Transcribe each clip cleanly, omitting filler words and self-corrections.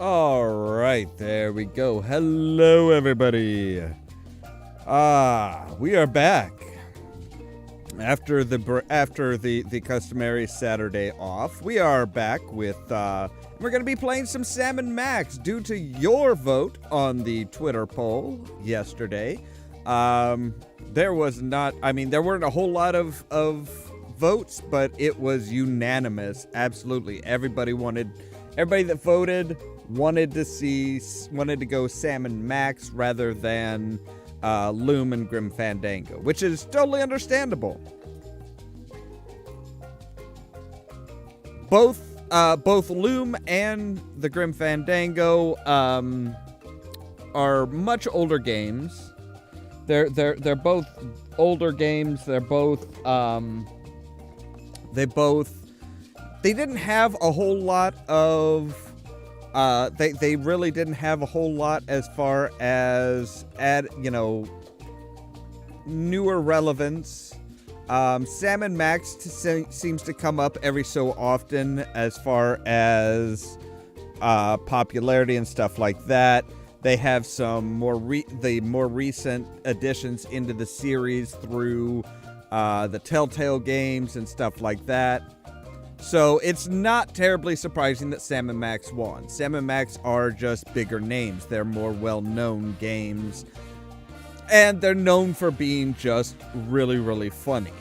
All right, there we go. Hello, everybody. We are back after the customary Saturday off. We are back with we're going to be playing some Sam & Max due to your vote on the Twitter poll yesterday. There weren't a whole lot of votes, but it was unanimous. Absolutely, everybody that voted wanted to go Sam & Max rather than Loom and Grim Fandango, which is totally understandable. Both Loom and the Grim Fandango are much older games. They're both older games. They didn't have a whole lot of they really didn't have a whole lot as far as newer relevance Sam and Max seems to come up every so often as far as popularity and stuff like that. They have some more recent additions into the series through the Telltale games and stuff like that. So it's not terribly surprising that Sam and Max won. Sam and Max are just bigger names. They're more well-known games. And they're known for being just really, really funny.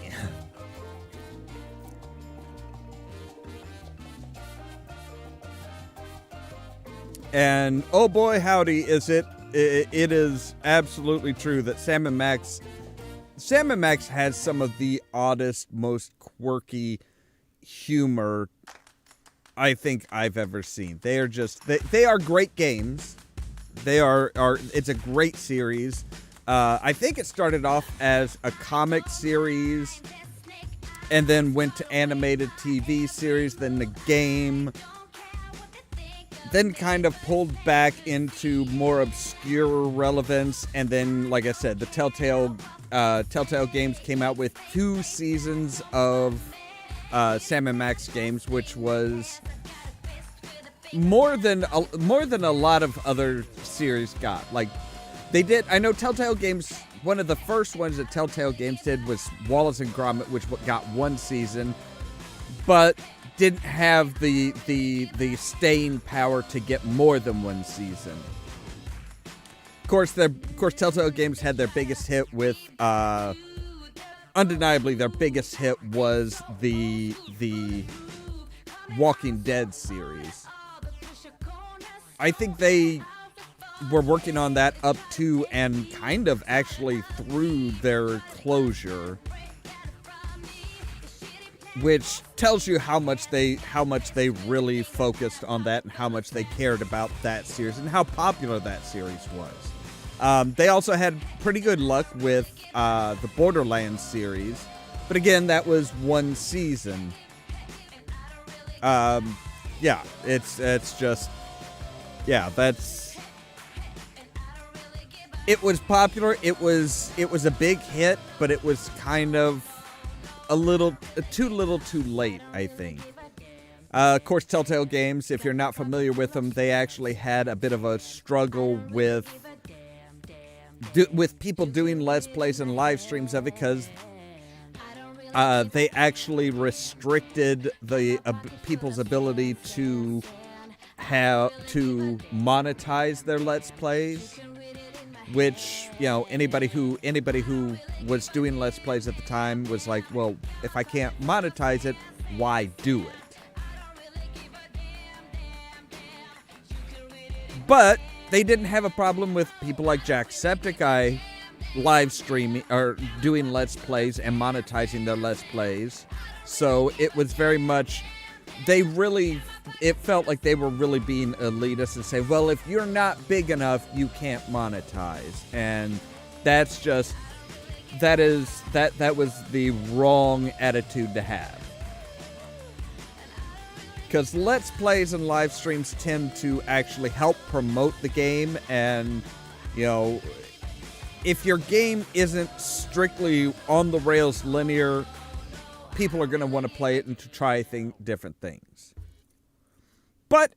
And oh boy, howdy, is it. It is absolutely true that Sam and Max has some of the oddest, most quirky humor I think I've ever seen. They are just, they are great games. It's a great series. I think it started off as a comic series and then went to animated TV series, then the game, then kind of pulled back into more obscure relevance, and then, like I said, the Telltale games came out with 2 seasons of Sam and Max games, which was more than a lot of other series got. Like, they did. I know Telltale games. One of the first ones that Telltale games did was Wallace and Gromit, which got 1 season, but didn't have the staying power to get more than 1 season. Of course, Telltale games had their biggest hit with. Undeniably, their biggest hit was the Walking Dead series. I think they were working on that up to and kind of actually through their closure, which tells you how much they really focused on that and how much they cared about that series and how popular that series was. They also had pretty good luck with the Borderlands series, but again, that was 1 season. Yeah, it's just, yeah, that's. It was popular. It was a big hit, but it was kind of too little too late, I think. Of course, Telltale games, if you're not familiar with them, they actually had a bit of a struggle with people doing Let's Plays and live streams of it, because they actually restricted the people's ability to monetize their Let's Plays. Which, you know, anybody who was doing Let's Plays at the time was like, well, if I can't monetize it, why do it? But they didn't have a problem with people like Jacksepticeye live streaming or doing Let's Plays and monetizing their Let's Plays. So it was very much, it felt like they were really being elitist and say, well, if you're not big enough, you can't monetize. And that's just, that was the wrong attitude to have. Because Let's Plays and live streams tend to actually help promote the game, and, you know, if your game isn't strictly on the rails linear, people are going to want to play it and to try different things. But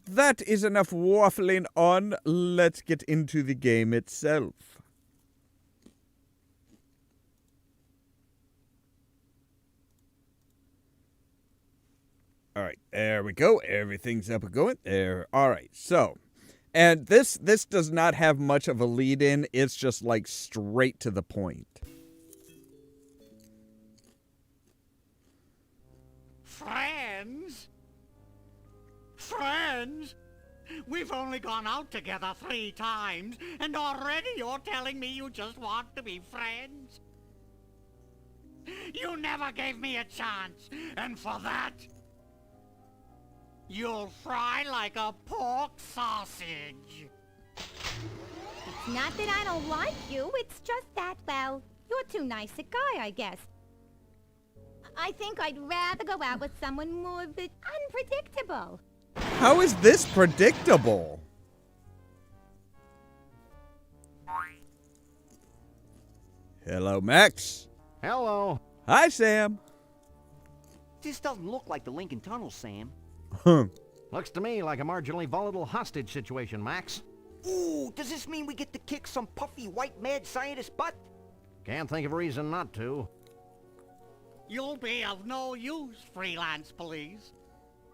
that is enough waffling on. Let's get into the game itself. All right, there we go. Everything's up and going. There. All right, so, and this does not have much of a lead-in. It's just like straight to the point. Friends? Friends? We've only gone out together 3 times, and already you're telling me you just want to be friends? You never gave me a chance, and for that, you'll fry like a pork sausage. It's not that I don't like you, it's just that, well, you're too nice a guy, I guess. I think I'd rather go out with someone more unpredictable. How is this predictable? Hello, Max. Hello. Hi, Sam. This doesn't look like the Lincoln Tunnel, Sam. Looks to me like a marginally volatile hostage situation, Max. Ooh, does this mean we get to kick some puffy white mad scientist butt? Can't think of a reason not to. You'll be of no use, freelance police.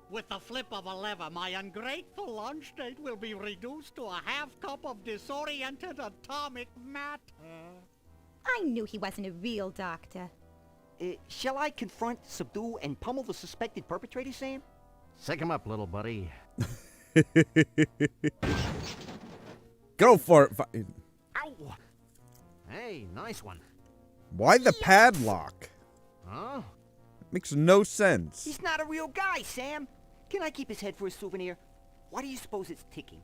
With the flip of a lever, my ungrateful lunch date will be reduced to a half cup of disoriented atomic matter. I knew he wasn't a real doctor. Shall I confront, subdue, and pummel the suspected perpetrator, Sam? Sick him up, little buddy. Go for it. Ow! Hey, nice one. Why the padlock? Huh? Makes no sense. He's not a real guy, Sam. Can I keep his head for a souvenir? Why do you suppose it's ticking?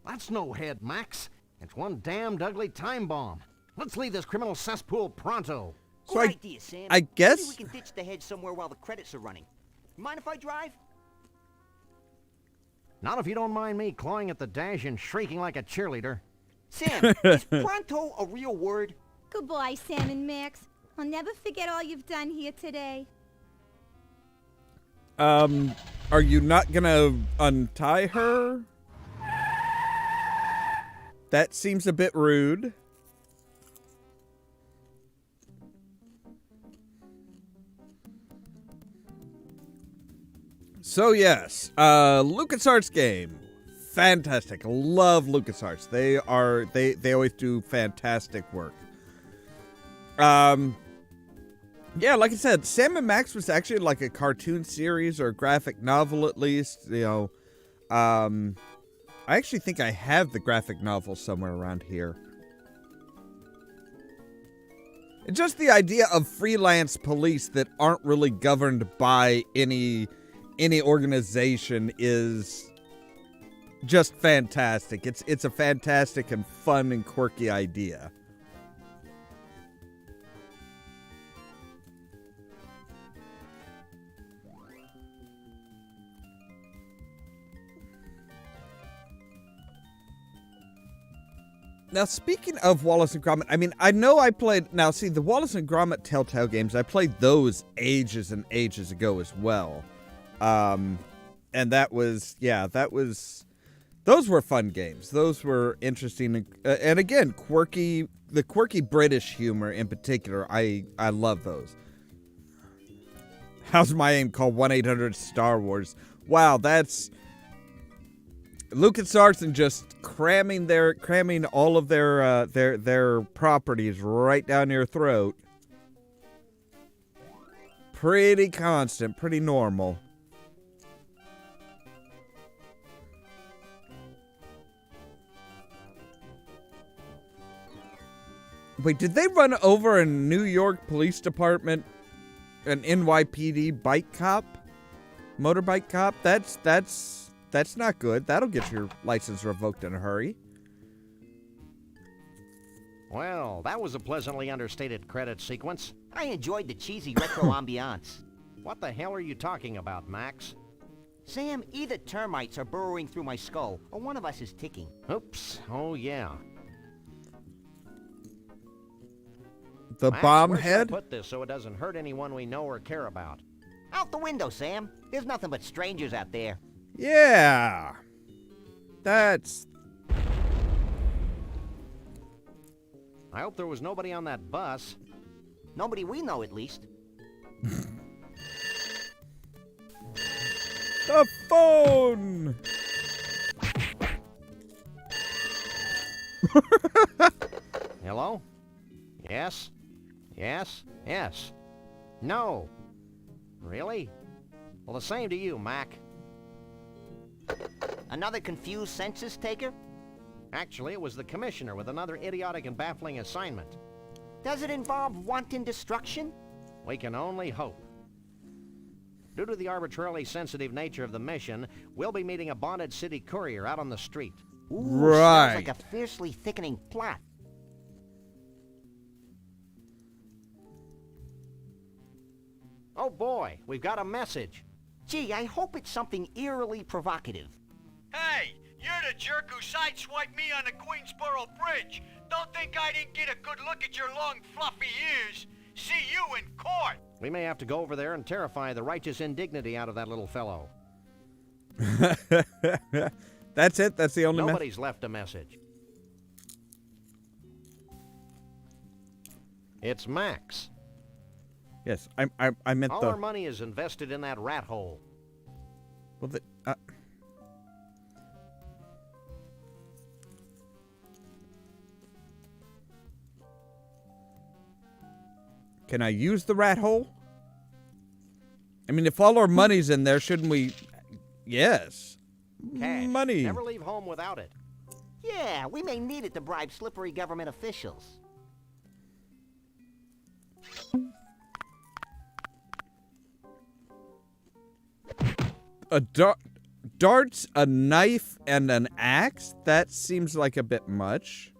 That's no head, Max. It's one damned ugly time bomb. Let's leave this criminal cesspool pronto. So Good idea, Sam. I guess- Maybe we can ditch the head somewhere while the credits are running. Mind if I drive? Not if you don't mind me clawing at the dash and shrieking like a cheerleader. Sam, is pronto a real word? Goodbye, Sam and Max. I'll never forget all you've done here today. Are you not gonna untie her? That seems a bit rude. So yes, LucasArts game. Fantastic. Love LucasArts. They always do fantastic work. Yeah, like I said, Sam and Max was actually like a cartoon series or a graphic novel at least, you know. I actually think I have the graphic novel somewhere around here. And just the idea of freelance police that aren't really governed by any organization is just fantastic. It's a fantastic and fun and quirky idea. Now, speaking of Wallace and Gromit, I mean, I know I played... Now, see, the Wallace and Gromit Telltale games, I played those ages and ages ago as well. And that was... Yeah, that was... Those were fun games. Those were interesting. And again, quirky... The quirky British humor in particular, I love those. How's my aim called 1-800-STAR Wars? Wow, that's... LucasArts and just cramming all of their properties right down your throat. Pretty constant, pretty normal. Wait, did they run over a New York Police Department, an NYPD bike cop? Motorbike cop? That's not good. That'll get your license revoked in a hurry. Well, that was a pleasantly understated credit sequence. I enjoyed the cheesy retro ambiance. What the hell are you talking about, Max? Sam, either termites are burrowing through my skull, or one of us is ticking. Oops. Oh, yeah. The Max, bomb where should I head? put this so it doesn't hurt anyone we know or care about? Out the window, Sam. There's nothing but strangers out there. Yeah. That's... I hope there was nobody on that bus. Nobody we know, at least. The phone! Hello? Yes? Yes? Yes. No. Really? Well, the same to you, Mac. Another confused census taker? Actually, it was the commissioner with another idiotic and baffling assignment. Does it involve wanton destruction? We can only hope. Due to the arbitrarily sensitive nature of the mission, we'll be meeting a bonded city courier out on the street. Ooh, Right. sounds like a fiercely thickening plot. Oh boy, we've got a message. Gee, I hope it's something eerily provocative. Hey, you're the jerk who sideswiped me on the Queensboro Bridge. Don't think I didn't get a good look at your long, fluffy ears. See you in court! We may have to go over there and terrify the righteous indignity out of that little fellow. That's it? That's the only Nobody's left a message. It's Max. Yes, I meant All the... our money is invested in that rat hole. Well, can I use the rat hole? I mean, if all our money's in there, shouldn't we... Yes. Cash. Money. Never leave home without it. Yeah, we may need it to bribe slippery government officials. Darts, a knife, and an axe? That seems like a bit much.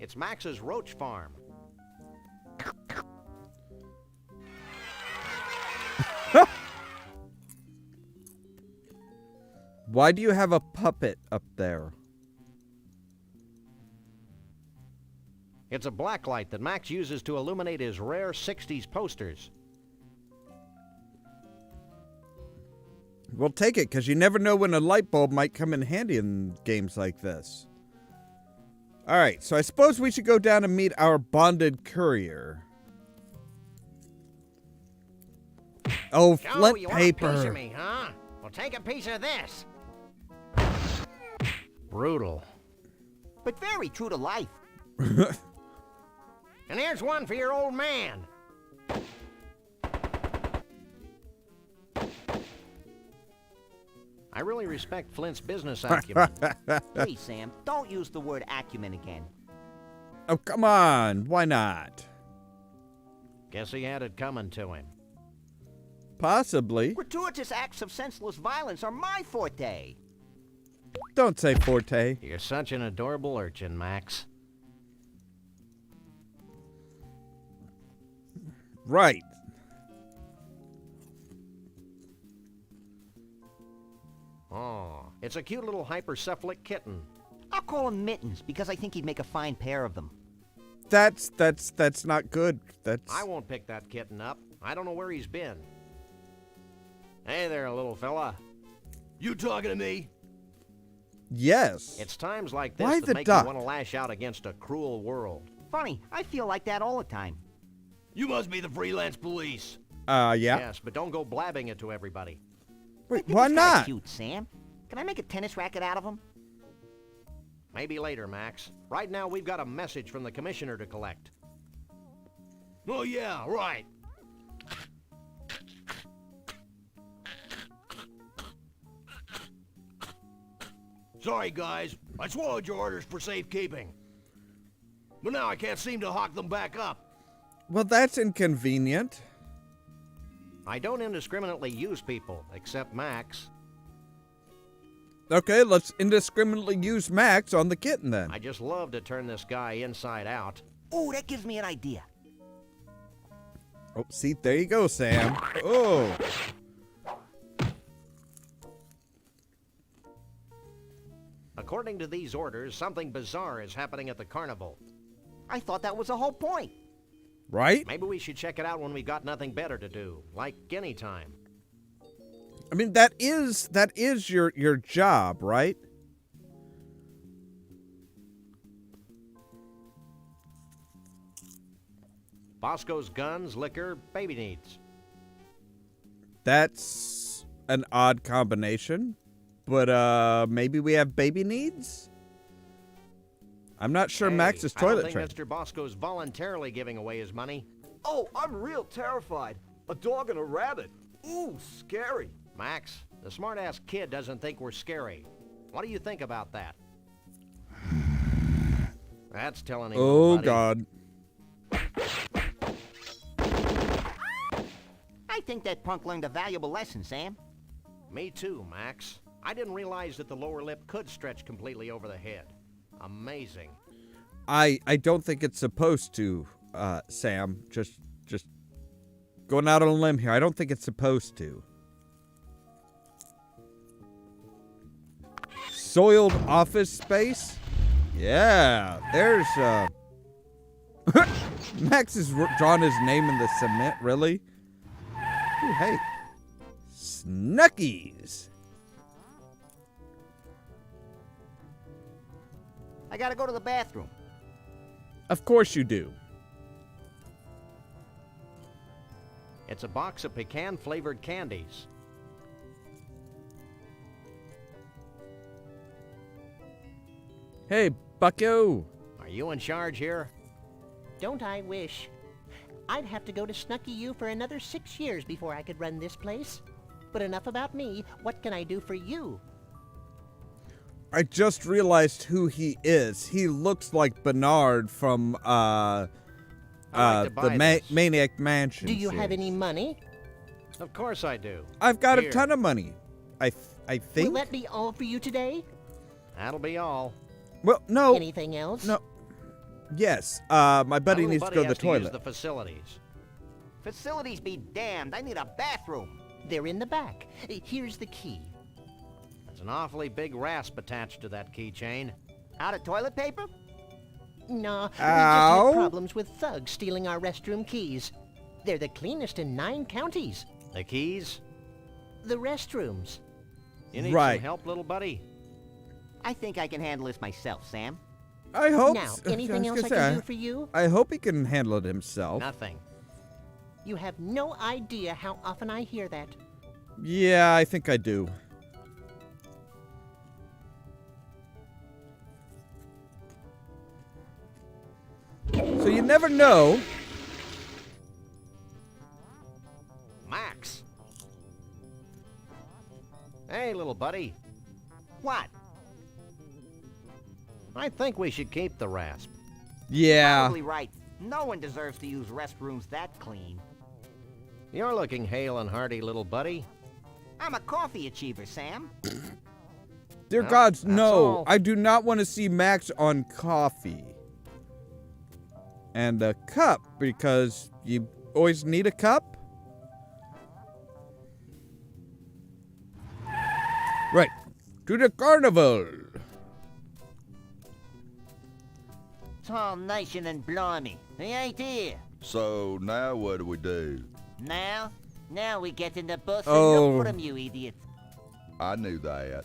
It's Max's roach farm. Why do you have a puppet up there? It's a blacklight that Max uses to illuminate his rare 60s posters. Well, take it, because you never know when a light bulb might come in handy in games like this. Alright, so I suppose we should go down and meet our bonded courier. Oh, flint you paper. Want a piece of me, huh? Well, take a piece of this. Brutal. But very true to life. And here's one for your old man. I really respect Flint's business acumen. Please, Sam, don't use the word acumen again. Oh, come on. Why not? Guess he had it coming to him. Possibly. Gratuitous acts of senseless violence are my forte. Don't say forte. You're such an adorable urchin, Max. Right. Oh, it's a cute little hypercephalic kitten. I'll call him Mittens because I think he'd make a fine pair of them. That's not good. That's... I won't pick that kitten up. I don't know where he's been. Hey there, little fella. You talking to me? Yes. It's times like Why this the that make duck? you want to lash out against a cruel world. Funny, I feel like that all the time. You must be the freelance police. Yeah. Yes, but don't go blabbing it to everybody. Wait, I think why he's kinda not? Cute, Sam. Can I make a tennis racket out of him? Maybe later, Max. Right now, we've got a message from the commissioner to collect. Oh yeah, right. Sorry, guys. I swallowed your orders for safekeeping. But now I can't seem to hawk them back up. Well, that's inconvenient. I don't indiscriminately use people, except Max. Okay, let's indiscriminately use Max on the kitten then. I just love to turn this guy inside out. Oh, that gives me an idea. Oh, see, there you go, Sam. Oh. According to these orders, something bizarre is happening at the carnival. I thought that was the whole point. Right? Maybe we should check it out when we've got nothing better to do, like guinea time. I mean, that is your job, right? Bosco's guns, liquor, baby needs. That's an odd combination. But maybe we have baby needs? I'm not sure Max's I don't toilet think trained. Mr. Bosco's voluntarily giving away his money. Oh, I'm real terrified. A dog and a rabbit. Ooh, scary. Max, the smart-ass kid doesn't think we're scary. What do you think about that? That's telling him. Oh, buddy. God. I think that punk learned a valuable lesson, Sam. Me too, Max. I didn't realize that the lower lip could stretch completely over the head. Amazing. I don't think it's supposed to, Sam. Just going out on a limb here. I don't think it's supposed to. Soiled office space? Yeah, there's Max has drawn his name in the cement, really? Ooh, hey. Snuckies. I gotta go to the bathroom. Of course you do. It's a box of pecan-flavored candies. Hey, bucko. Are you in charge here? Don't I wish? I'd have to go to Snucky U for another 6 years before I could run this place. But enough about me. What can I do for you? I just realized who he is. He looks like Bernard from I'd like to buy the this. Maniac Mansion. Do you have series. any money? Of course I do. I've got Here. a ton of money. I think. Will that be all for you today? That'll be all. Well, no. Anything else? No. Yes. My buddy Our little needs to go to has the toilet. use the facilities. Facilities be damned. I need a bathroom. They're in the back. Here's the key. There's an awfully big rasp attached to that keychain. Out of toilet paper? No, we just Ow. had problems with thugs stealing our restroom keys. They're the cleanest in 9 counties. The keys? The restrooms. You need Right. some help, little buddy? I think I can handle this myself, Sam. I hope. Now, s- anything was else I gonna can say, do for you? I hope he can handle it himself. Nothing. You have no idea how often I hear that. Yeah, I think I do. So you never know. Max! Hey, little buddy. What? I think we should keep the rasp. Yeah. Probably right. No one deserves to use restrooms that clean. You're looking hale and hearty, little buddy. I'm a coffee achiever, Sam. Dear Well, gods, that's no. all. I do not want to see Max on coffee. And a cup, because you always need a cup. Right. To the carnival. Tall nation and blimey. He ain't here. So now what do we do? Now we get in the bus Oh. and look for him, you idiot. I knew that.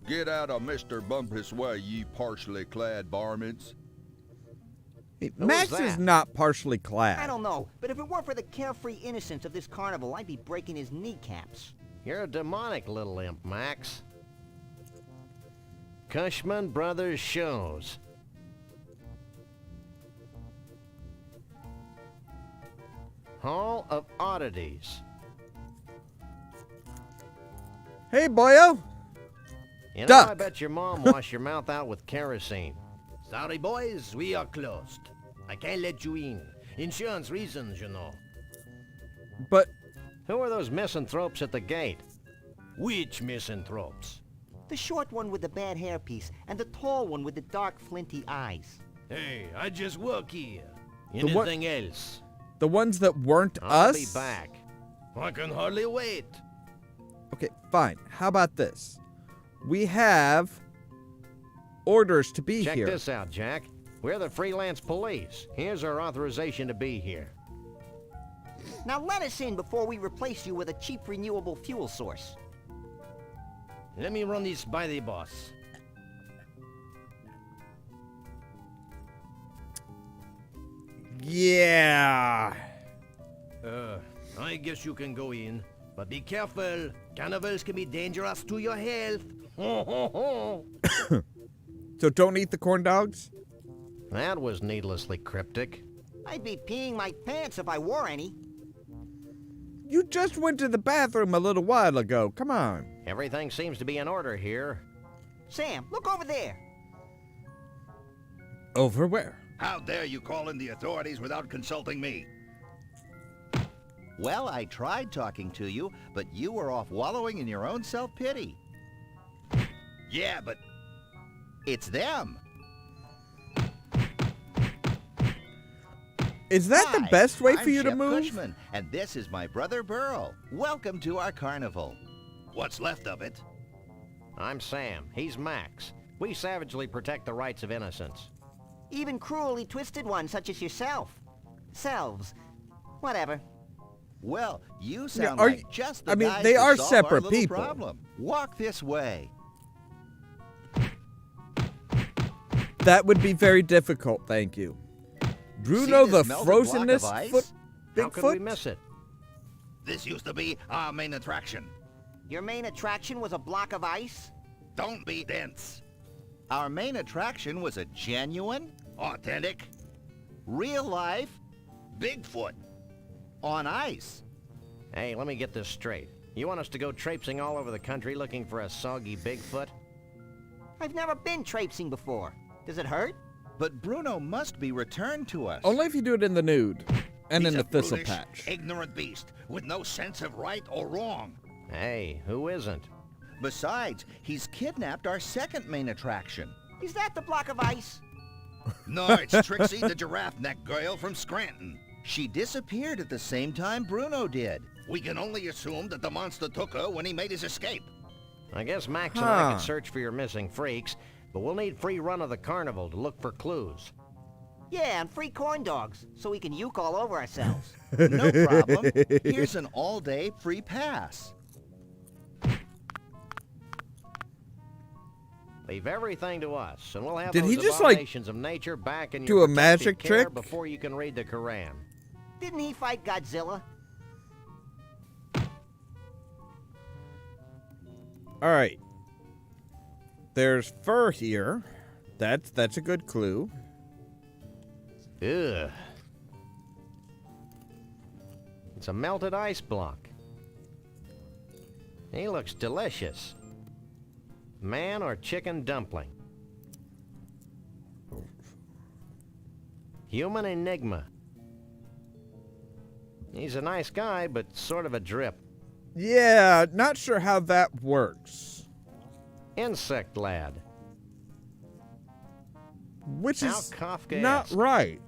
Get out of Mr. Bumpus' way, you partially clad varmints. Max that? is not partially clad. I don't know, but if it weren't for the carefree innocence of this carnival, I'd be breaking his kneecaps. You're a demonic little imp, Max. Cushman Brothers Shows. Hall of Oddities. Hey, boyo. You know, Duck. I bet your mom washed your mouth out with kerosene. Sorry, boys, we are closed. I can't let you in. Insurance reasons, you know. But Who are those misanthropes at the gate? Which misanthropes? The short one with the bad hairpiece and the tall one with the dark flinty eyes. Hey, I just work here. The what- Anything else? the ones that weren't I'll us. be back. I can hardly wait. Okay, fine. How about this? We have orders to be Check here. this out, Jack. We're the freelance police. Here's our authorization to be here. Now let us in before we replace you with a cheap renewable fuel source. Let me run this by the boss. Yeah. I guess you can go in. But be careful. Carnivals can be dangerous to your health. So don't eat the corn dogs? That was needlessly cryptic. I'd be peeing my pants if I wore any. You just went to the bathroom a little while ago. Come on. Everything seems to be in order here. Sam, look over there. Over where? How dare you call in the authorities without consulting me? Well, I tried talking to you, but you were off wallowing in your own self-pity. Yeah, but It's them. Is that the Hi, best way I'm for you to Shep move? Cushman, and this is my brother Burl. Welcome to our carnival. what's left of it? I'm Sam. He's Max. We savagely protect the rights of innocents. Even cruelly twisted ones such as yourself. Selves. Whatever. Well, you sound are like you- just the I mean, guys they to are solve separate our little people. problem. Walk this way. That would be very difficult, thank you. Bruno See the this melted block of frozenness ice? foot How could we Bigfoot? miss it? This used to be our main attraction. Your main attraction was a block of ice? Don't be dense. Our main attraction was a genuine, Authentic. real life, Bigfoot. on ice. Hey, let me get this straight. You want us to go traipsing all over the country looking for a soggy Bigfoot? I've never been traipsing before. Does it hurt? But Bruno must be returned to us. Only if you do it in the nude and He's in a the thistle brutish, patch. ignorant beast with no sense of right or wrong. Hey, who isn't? Besides, he's kidnapped our second main attraction. Is that the block of ice? No, it's Trixie the giraffe neck girl from Scranton. She disappeared at the same time Bruno did. We can only assume that the monster took her when he made his escape. I guess Max and I Huh. can search for your missing freaks, but we'll need free run of the carnival to look for clues. Yeah, and free corn dogs, so we can uke all over ourselves. No problem. Here's an all-day free pass. Leave everything to us, and we'll have Did those he just, like, abominations of nature back in do your a magic protective care trick? before you can read the Quran. Didn't he fight Godzilla? All right. There's fur here. That's a good clue. Ugh. It's a melted ice block. He looks delicious. Man or chicken dumpling? Human enigma. He's a nice guy, but sort of a drip. Yeah, not sure how that works. Insect lad. Which How is Kafkaesque. not right.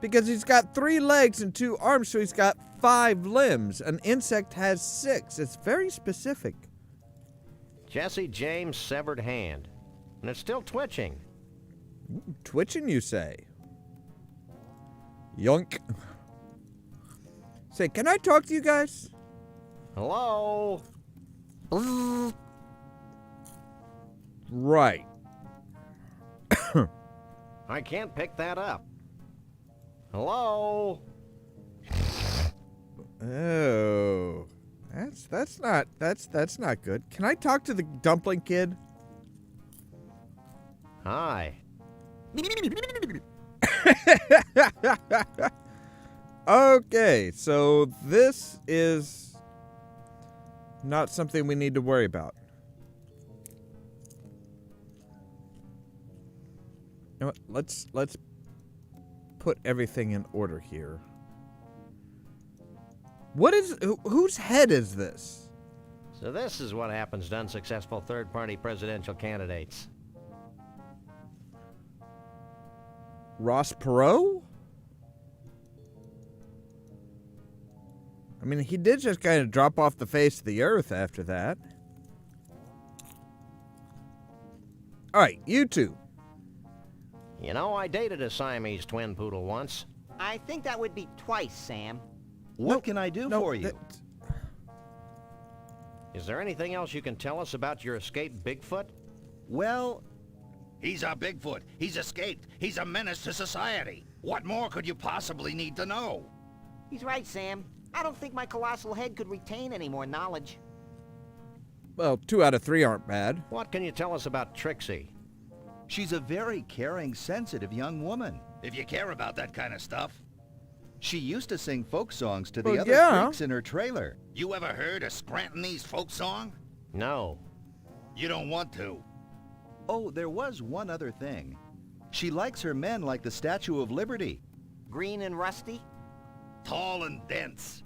Because he's got 3 legs and 2 arms, so he's got 5 limbs. An insect has 6. It's very specific. Jesse James' severed hand. And it's still twitching. Twitching, you say? Yoink. Say, can I talk to you guys? Hello? Right. I can't pick that up. Hello? Oh. That's not good. Can I talk to the dumpling kid? Hi. Okay, so this is not something we need to worry about. You know what? Let's put everything in order here. What is whose head is this? So this is what happens to unsuccessful third-party presidential candidates. Ross Perot? I mean, he did just kind of drop off the face of the earth after that. All right, you two. You know, I dated a Siamese twin poodle once. I think that would be twice, Sam. What can I do for you? that- Is there anything else you can tell us about your escaped Bigfoot? Well, He's our Bigfoot. He's escaped. He's a menace to society. What more could you possibly need to know? He's right, Sam. I don't think my colossal head could retain any more knowledge. Well, 2 out of 3 aren't bad. What can you tell us about Trixie? she's a very caring, sensitive young woman. If you care about that kind of stuff. She used to sing folk songs to the Well, other yeah. freaks in her trailer. You ever heard a Scrantonese folk song? No. You don't want to. Oh, there was one other thing. She likes her men like the Statue of Liberty. Green and rusty? Tall and dense.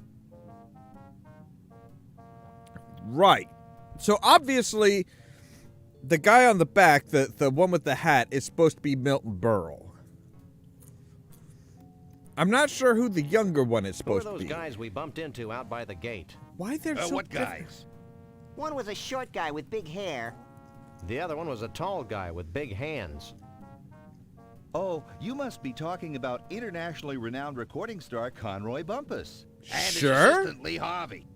Right. So obviously, the guy on the back, the one with the hat, is supposed to be Milton Berle. I'm not sure who the younger one is Who are supposed to those be. guys we bumped into out by the gate? Why they're so What different? guys? One was a short guy with big hair. The other one was a tall guy with big hands. Oh, you must be talking about internationally renowned recording star Conroy Bumpus. And his Sure. assistant, Lee Harvey.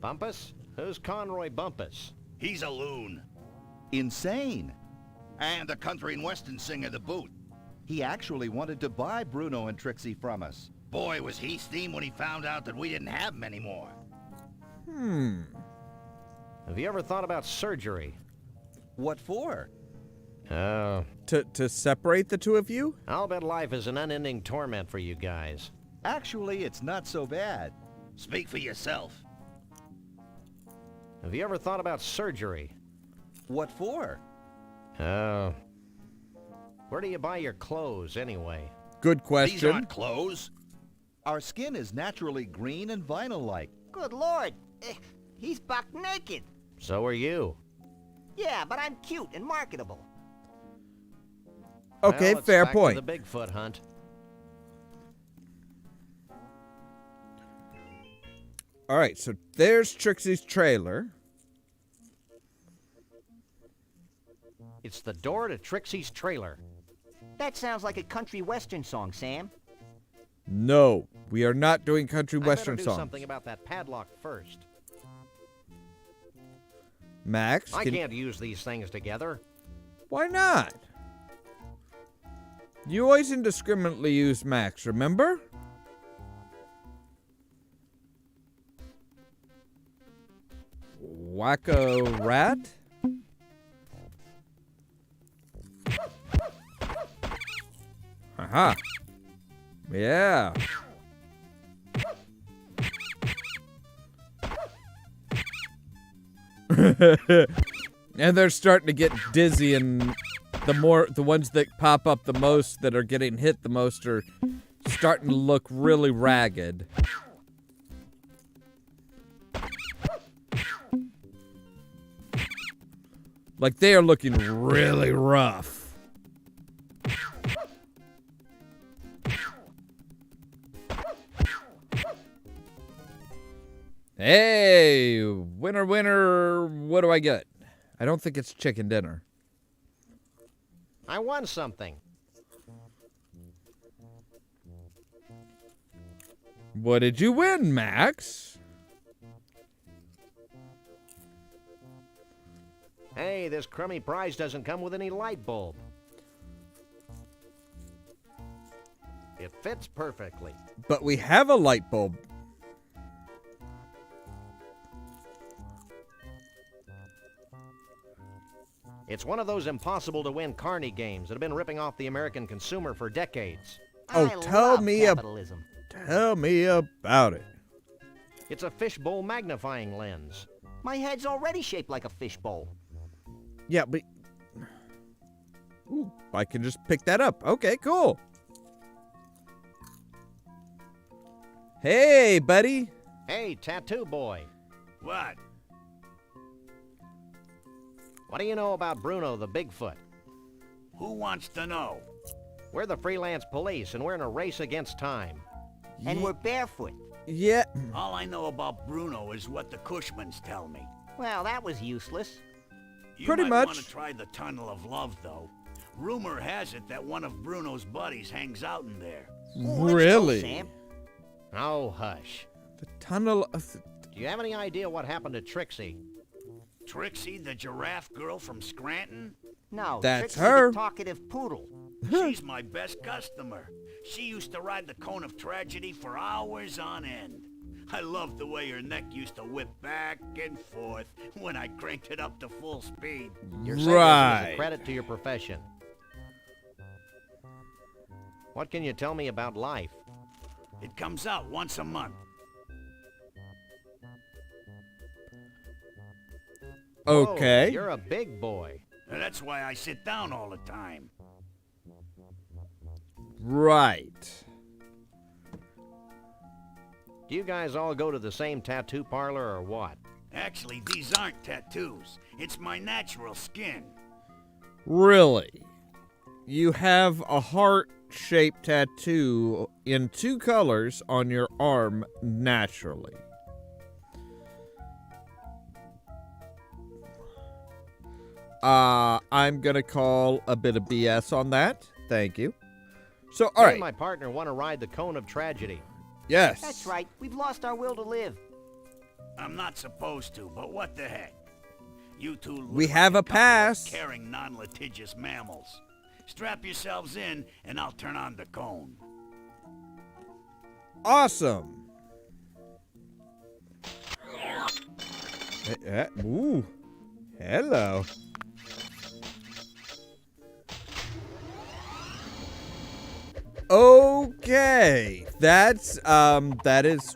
Bumpus? Who's Conroy Bumpus? He's a loon. Insane. And a country and western singer to boot. He actually wanted to buy Bruno and Trixie from us. Boy, was he steamed when he found out that we didn't have him anymore. Have you ever thought about surgery? What for? Oh, To separate the two of you? I'll bet life is an unending torment for you guys. Actually, it's not so bad. Speak for yourself. Have you ever thought about surgery? What for? Oh. Where do you buy your clothes, anyway? Good These question. aren't clothes. Our skin is naturally green and vinyl-like. Good lord. He's buck naked. So are you. Yeah, but I'm cute and marketable. Okay, Well, it's fair back point. to the Bigfoot hunt. All right, so there's Trixie's trailer. It's the door to Trixie's trailer. That sounds like a country western song, Sam. No, we are not doing country I western better do songs. something about that padlock first. Max, I can't use these things together. Why not? You always indiscriminately use Max, remember? Wacko rat? Aha. Yeah. And they're starting to get dizzy, and the ones that pop up the most that are getting hit the most are starting to look really ragged. Like they are looking really rough. Hey, winner, winner, what do I get? I don't think it's chicken dinner. I won something. What did you win, Max? Hey, this crummy prize doesn't come with any light bulb. It fits perfectly. But we have a light bulb. It's one of those impossible-to-win carny games that have been ripping off the American consumer for decades. Oh, I tell love me capitalism. Tell me about it. It's a fishbowl magnifying lens. My head's already shaped like a fishbowl. Yeah, but... Ooh, I can just pick that up. Okay, cool. Hey, buddy. Hey, tattoo boy. What? What do you know about Bruno the Bigfoot? Who wants to know? We're the freelance police, and we're in a race against time. And we're barefoot. Yeah. All I know about Bruno is what the Cushmans tell me. Well, that was useless. You Pretty might much. want to try the Tunnel of Love, though. Rumor has it that one of Bruno's buddies hangs out in there. Well, let's go, Really? Sam. Oh, hush. The tunnel of... Do you have any idea what happened to Trixie? Trixie, the giraffe girl from Scranton? No, That's Trixie's her. a talkative poodle. She's my best customer. She used to ride the cone of tragedy for hours on end. I loved the way her neck used to whip back and forth when I cranked it up to full speed. Your service is Right. a credit to your profession. What can you tell me about life? It comes out once a month. Okay. Oh, you're a big boy. And that's why I sit down all the time. Right. Do you guys all go to the same tattoo parlor or what? Actually, these aren't tattoos. It's my natural skin. Really? You have a heart-shaped tattoo in 2 colors on your arm naturally. I'm gonna call a bit of BS on that. Thank you. So, all Me right. and my partner want to ride the Cone of Tragedy. Yes. That's right. We've lost our will to live. I'm not supposed to, but what the heck? You two look We like have a couple of pass. caring, non-litigious mammals. Strap yourselves in, and I'll turn on the cone. Awesome. Ooh. Hello. Okay. That is...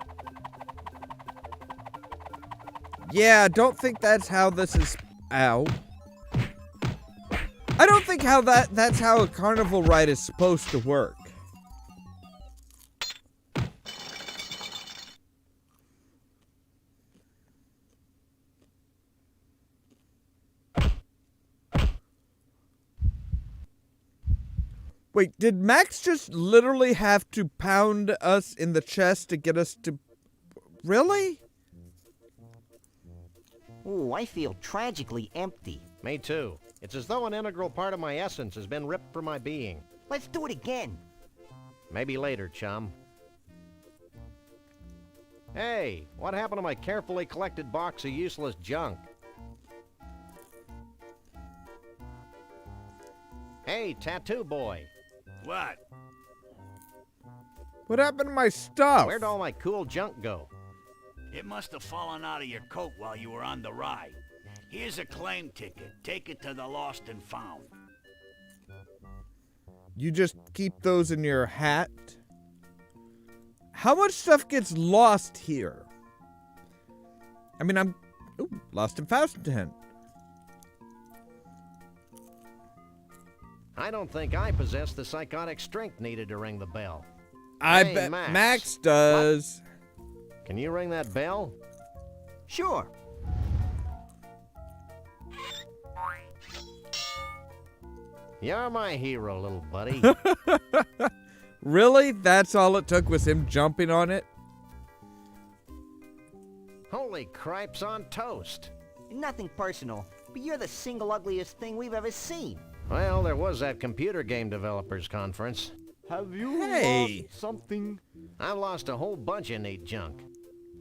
Yeah, I don't think that's how this is... Ow. I don't think that's how a carnival ride is supposed to work. Wait, did Max just literally have to pound us in the chest to get us to... Really? Ooh, I feel tragically empty. Me too. It's as though an integral part of my essence has been ripped from my being. Let's do it again. Maybe later, chum. Hey, what happened to my carefully collected box of useless junk? Hey, tattoo boy. What? What happened to my stuff? Where'd all my cool junk go? It must have fallen out of your coat while you were on the ride. Here's a claim ticket. Take it to the Lost and Found. You just keep those in your hat? How much stuff gets lost here? I mean, I'm... Ooh, Lost and Found. I don't think I possess the psychotic strength needed to ring the bell. I Hey, bet Max. Max does. Can you ring that bell? Sure. You're my hero, little buddy. Really? That's all it took was him jumping on it? Holy cripes on toast. Nothing personal, but you're the single ugliest thing we've ever seen. Well, there was that computer game developers conference. Have you Hey. lost something? I've lost a whole bunch of neat junk.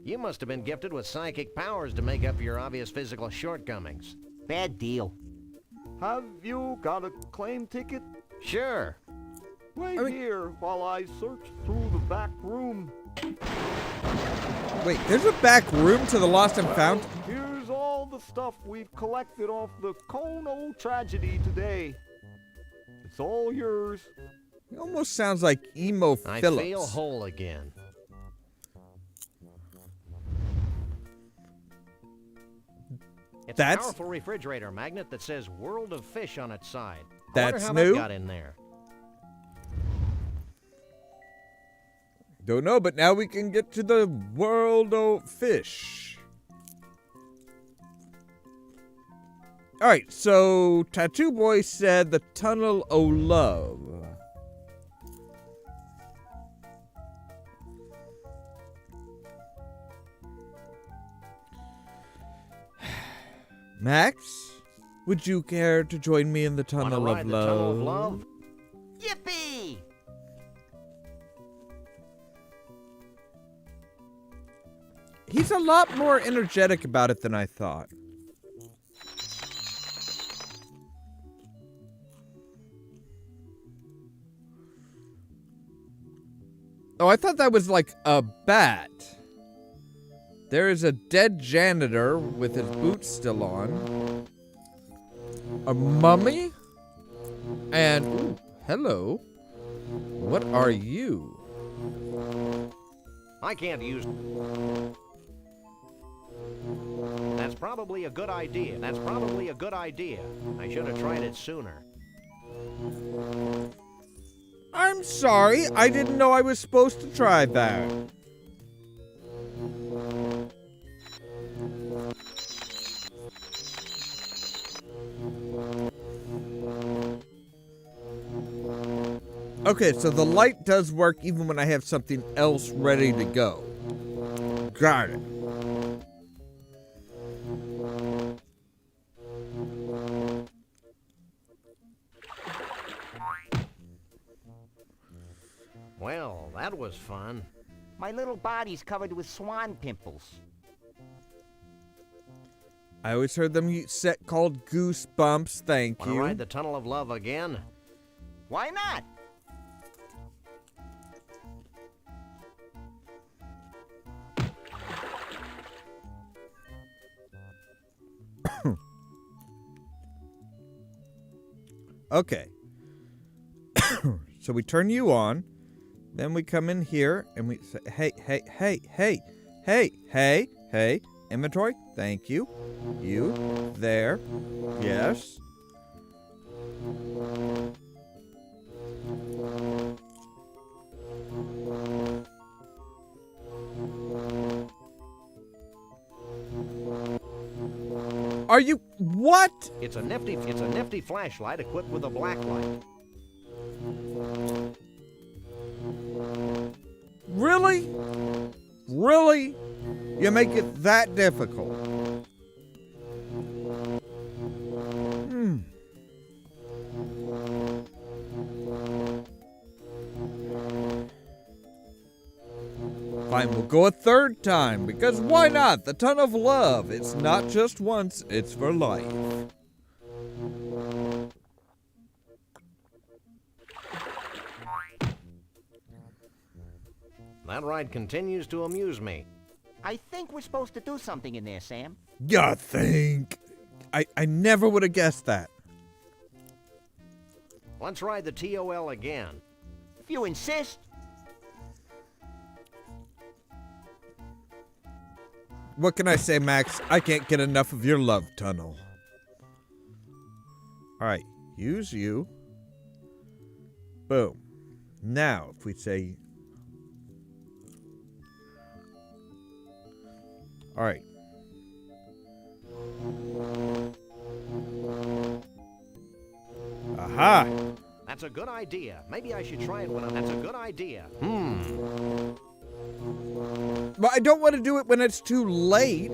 You must have been gifted with psychic powers to make up for your obvious physical shortcomings. Bad deal. Have you got a claim ticket? Sure. Wait I mean- here while I search through the back room. Wait, there's a back room to the Lost and Found? Here's all the stuff we've collected off the Cone o' Tragedy today. It's all yours. It almost sounds like Emo I Phillips. feel whole again. It's That's- a powerful refrigerator magnet that says World of Fish on its side. I That's wonder how new? that got in there. Don't know, but now we can get to the world of fish. Alright, so Tattoo Boy said the Tunnel o' Love. Max, would you care to join me in the Wanna Tunnel ride of the Love? Tunnel of Love? Yippee! He's a lot more energetic about it than I thought. Oh, I thought that was like a bat. There is a dead janitor with his boots still on. A mummy? And, ooh, hello. What are you? I can't use... That's probably a good idea. That's probably a good idea. I should have tried it sooner. I'm sorry, I didn't know I was supposed to try that. Okay, so the light does work even when I have something else ready to go. Got it. That was fun. My little body's covered with swan pimples. I always heard them set called Goosebumps. Thank Wanna you. ride the Tunnel of Love again? Why not? Okay. So we turn you on. Then we come in here and we say, hey. Inventory. Thank you. You. There. Yes. Are you... What? It's a nifty flashlight equipped with a black light. Really? Really? You make it that difficult? Fine, we'll go a third time, because why not? The Ton of Love. It's not just once, it's for life. That ride continues to amuse me. I think we're supposed to do something in there, Sam. You think? I never would have guessed that. Let's ride the TOL again. If you insist. What can I say, Max? I can't get enough of your love tunnel. Alright, use you. Boom. Now, if we say... Alright. Aha! That's a good idea. Maybe I should try it when I'm... That's a good idea. But I don't want to do it when it's too late.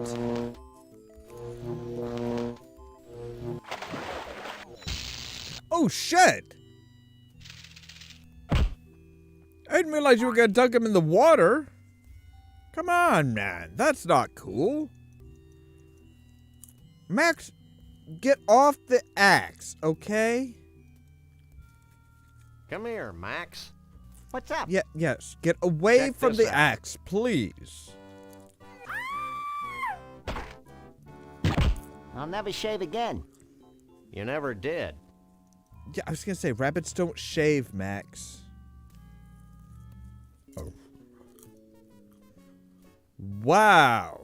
Oh, shit! I didn't realize you were going to dunk him in the water. Come on, man. That's not cool. Max, get off the axe, okay? Come here, Max. What's up? Yeah, yes. Get away Check from this the out. axe, please. I'll never shave again. You never did. Yeah, I was going to say, rabbits don't shave, Max. Oh. Wow.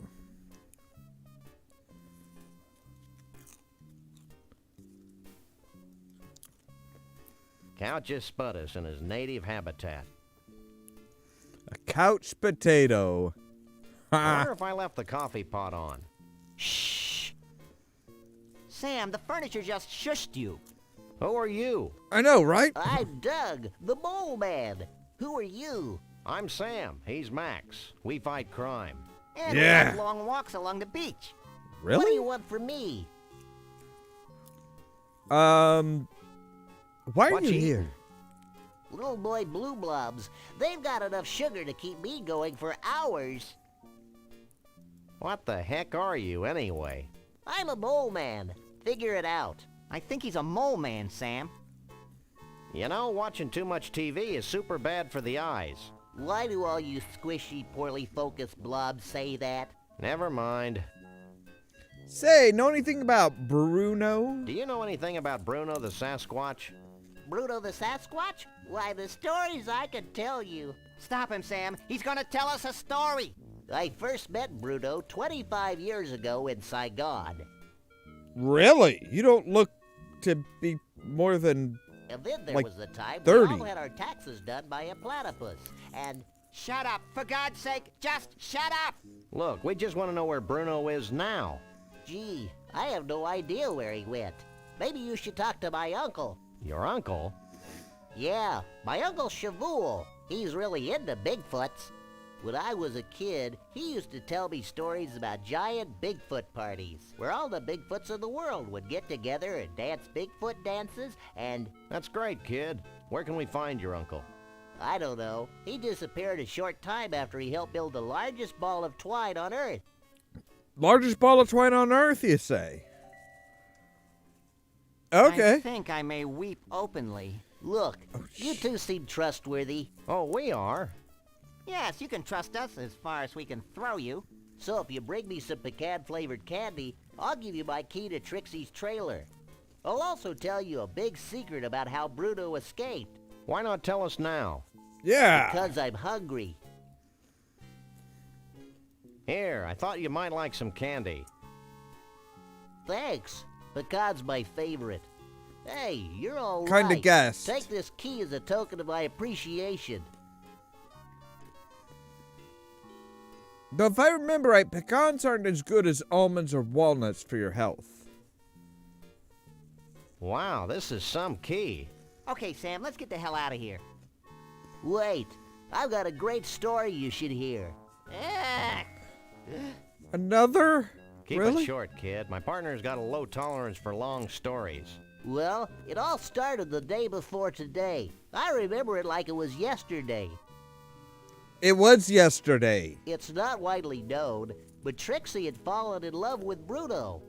Couch spud us in his native habitat. A couch potato. I wonder if I left the coffee pot on. Shh. Sam, the furniture just shushed you. Who are you? I know, right? I'm Doug, the mole man. Who are you? I'm Sam. He's Max. We fight crime. And Yeah. we have long walks along the beach. What do Really? you want from me? Why are What you you here? Little boy Blue Blobs. They've got enough sugar to keep me going for hours. What the heck are you, anyway? I'm a mole man. Figure it out. I think he's a mole man, Sam. You know, watching too much TV is super bad for the eyes. Why do all you squishy, poorly focused blobs say that? Never mind. Say, know anything about Bruno? Do you know anything about Bruno the Sasquatch? Bruno the Sasquatch? Why, the stories I could tell you. Stop him, Sam. He's gonna tell us a story. I first met Bruno 25 years ago in Saigon. Really? You don't look to be more than... And then there Like was the time 30. we all had our taxes done by a platypus. And Shut up. For God's sake, just shut up. Look, we just want to know where Bruno is now. gee, I have no idea where he went. Maybe you should talk to my uncle. Your uncle? Yeah, my Uncle Shavul. He's really into Bigfoots. When I was a kid, he used to tell me stories about giant Bigfoot parties, where all the Bigfoots of the world would get together and dance Bigfoot dances, and That's great, kid. Where can we find your uncle? I don't know. He disappeared a short time after he helped build the largest ball of twine on Earth. Largest ball of twine on Earth, you say? Okay. I think I may weep openly. Look, you two seem trustworthy. Oh, we are. Yes, you can trust us as far as we can throw you. So if you bring me some pecan-flavored candy, I'll give you my key to Trixie's trailer. I'll also tell you a big secret about how Bruno escaped. Why not tell us now? Yeah. Because I'm hungry. Here, I thought you might like some candy. Thanks. Pecan's my favorite. Hey, you're all Kinda right. guessed. Take this key as a token of my appreciation. Though if I remember right, pecans aren't as good as almonds or walnuts for your health. Wow, this is some key. Okay, Sam, let's get the hell out of here. Wait, I've got a great story you should hear. Another? Keep Really? it short, kid. My partner's got a low tolerance for long stories. Well, it all started the day before today. I remember it like it was yesterday. It was yesterday. It's not widely known, but Trixie had fallen in love with Bruno.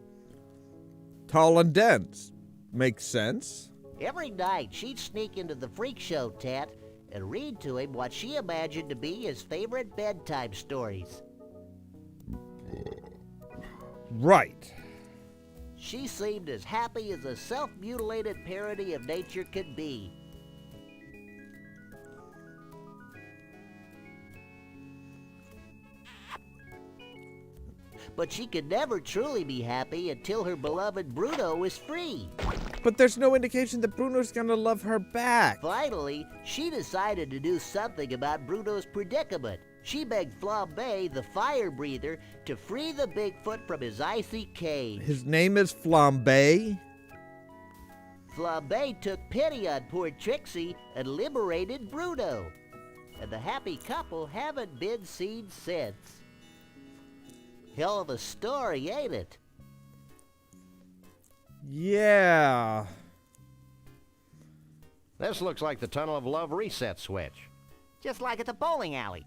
Tall and dense. Makes sense. Every night, she'd sneak into the freak show tent and read to him what she imagined to be his favorite bedtime stories. Right. She seemed as happy as a self-mutilated parody of nature could be. But she could never truly be happy until her beloved Bruno was free. But there's no indication that Bruno's gonna love her back. Finally, she decided to do something about Bruno's predicament. She begged Flambe, the fire breather, to free the Bigfoot from his icy cage. His name is Flambe. Flambe took pity on poor Trixie and liberated Bruno. And the happy couple haven't been seen since. Hell of a story, ain't it? Yeah. This looks like the Tunnel of Love reset switch. Just like at the bowling alley.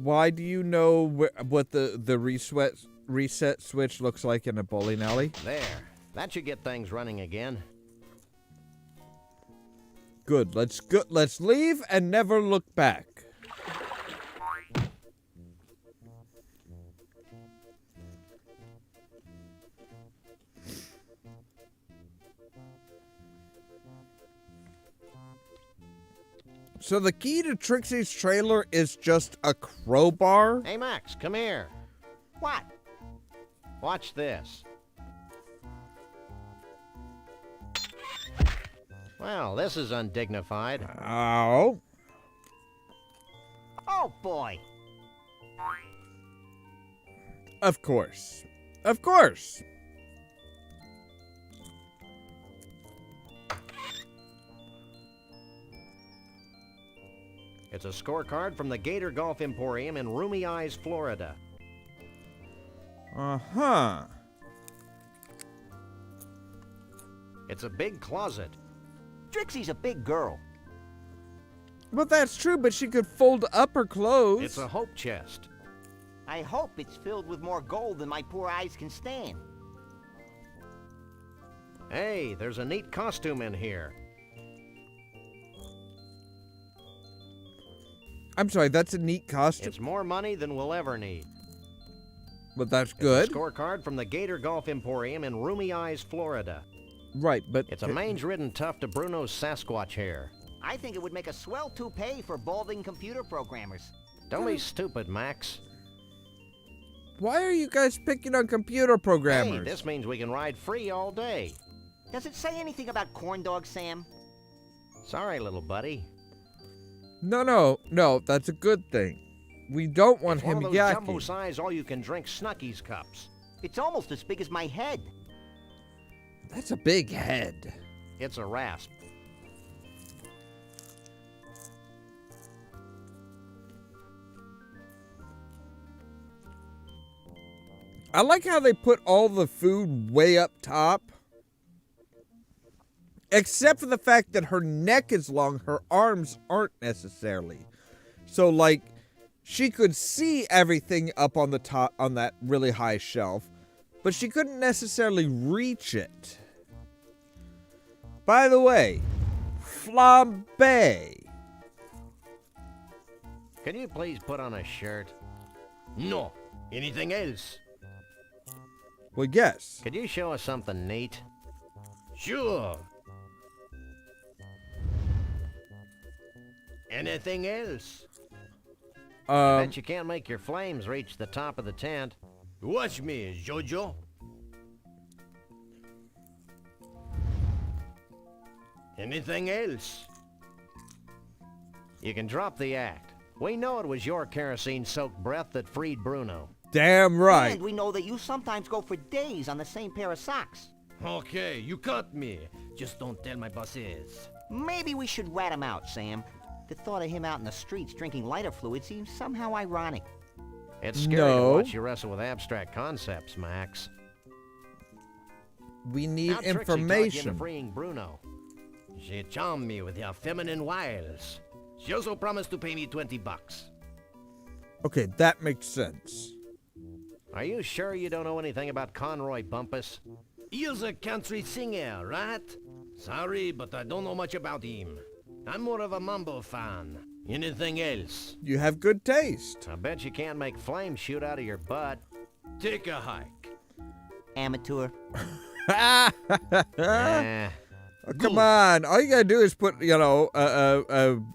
Why do you know what the reset switch looks like in a bowling alley? There. That should get things running again. Good. Let's leave and never look back. So the key to Trixie's trailer is just a crowbar? Hey, Max, come here. What? Watch this. Well, this is undignified. Ow. Oh, boy. Of course. Of course. It's a scorecard from the Gator Golf Emporium in Roomy Eyes, Florida. Uh-huh. It's a big closet. Trixie's a big girl. Well, that's true, but she could fold up her clothes. It's a hope chest. I hope it's filled with more gold than my poor eyes can stand. Hey, there's a neat costume in here. I'm sorry, that's a neat costume. It's more money than we'll ever need. But that's good. It's a scorecard from the Gator Golf Emporium in Roomy Eyes, Florida. Right, but... It's a mange-ridden tuft of Bruno's Sasquatch hair. I think it would make a swell toupee for balding computer programmers. Don't be stupid, Max. Why are you guys picking on computer programmers? Hey, this means we can ride free all day. Does it say anything about corn dogs, Sam? Sorry, little buddy. No, that's a good thing. We don't want It's him one of those yakking. jumbo-size, all-you-can-drink Snuckies cups. It's almost as big as my head. That's a big head. It's a rasp. I like how they put all the food way up top. Except for the fact that her neck is long, her arms aren't necessarily. So, like, she could see everything up on the top, on that really high shelf, but she couldn't necessarily reach it. By the way, flambe. Can you please put on a shirt? No. Anything else? Well, yes. Could you show us something neat? Sure. Anything else? Bet you can't make your flames reach the top of the tent. Watch me, Jojo. Anything else? You can drop the act. We know it was your kerosene-soaked breath that freed Bruno. Damn right. And we know that you sometimes go for days on the same pair of socks. Okay, you caught me. Just don't tell my bosses. Maybe we should rat him out, Sam. The thought of him out in the streets drinking lighter fluid seems somehow ironic. It's scary to watch you wrestle with abstract concepts, Max. We need Now, Trixie talked you information. into freeing Bruno. She charmed me with her feminine wiles. She also promised to pay me $20. Okay, that makes sense. Are you sure you don't know anything about Conroy Bumpus? He's a country singer, right? Sorry, but I don't know much about him. I'm more of a Mambo fan. Anything else? You have good taste. I bet you can't make flames shoot out of your butt. Take a hike. Amateur. Eh, Oh, come on. All you gotta do is put,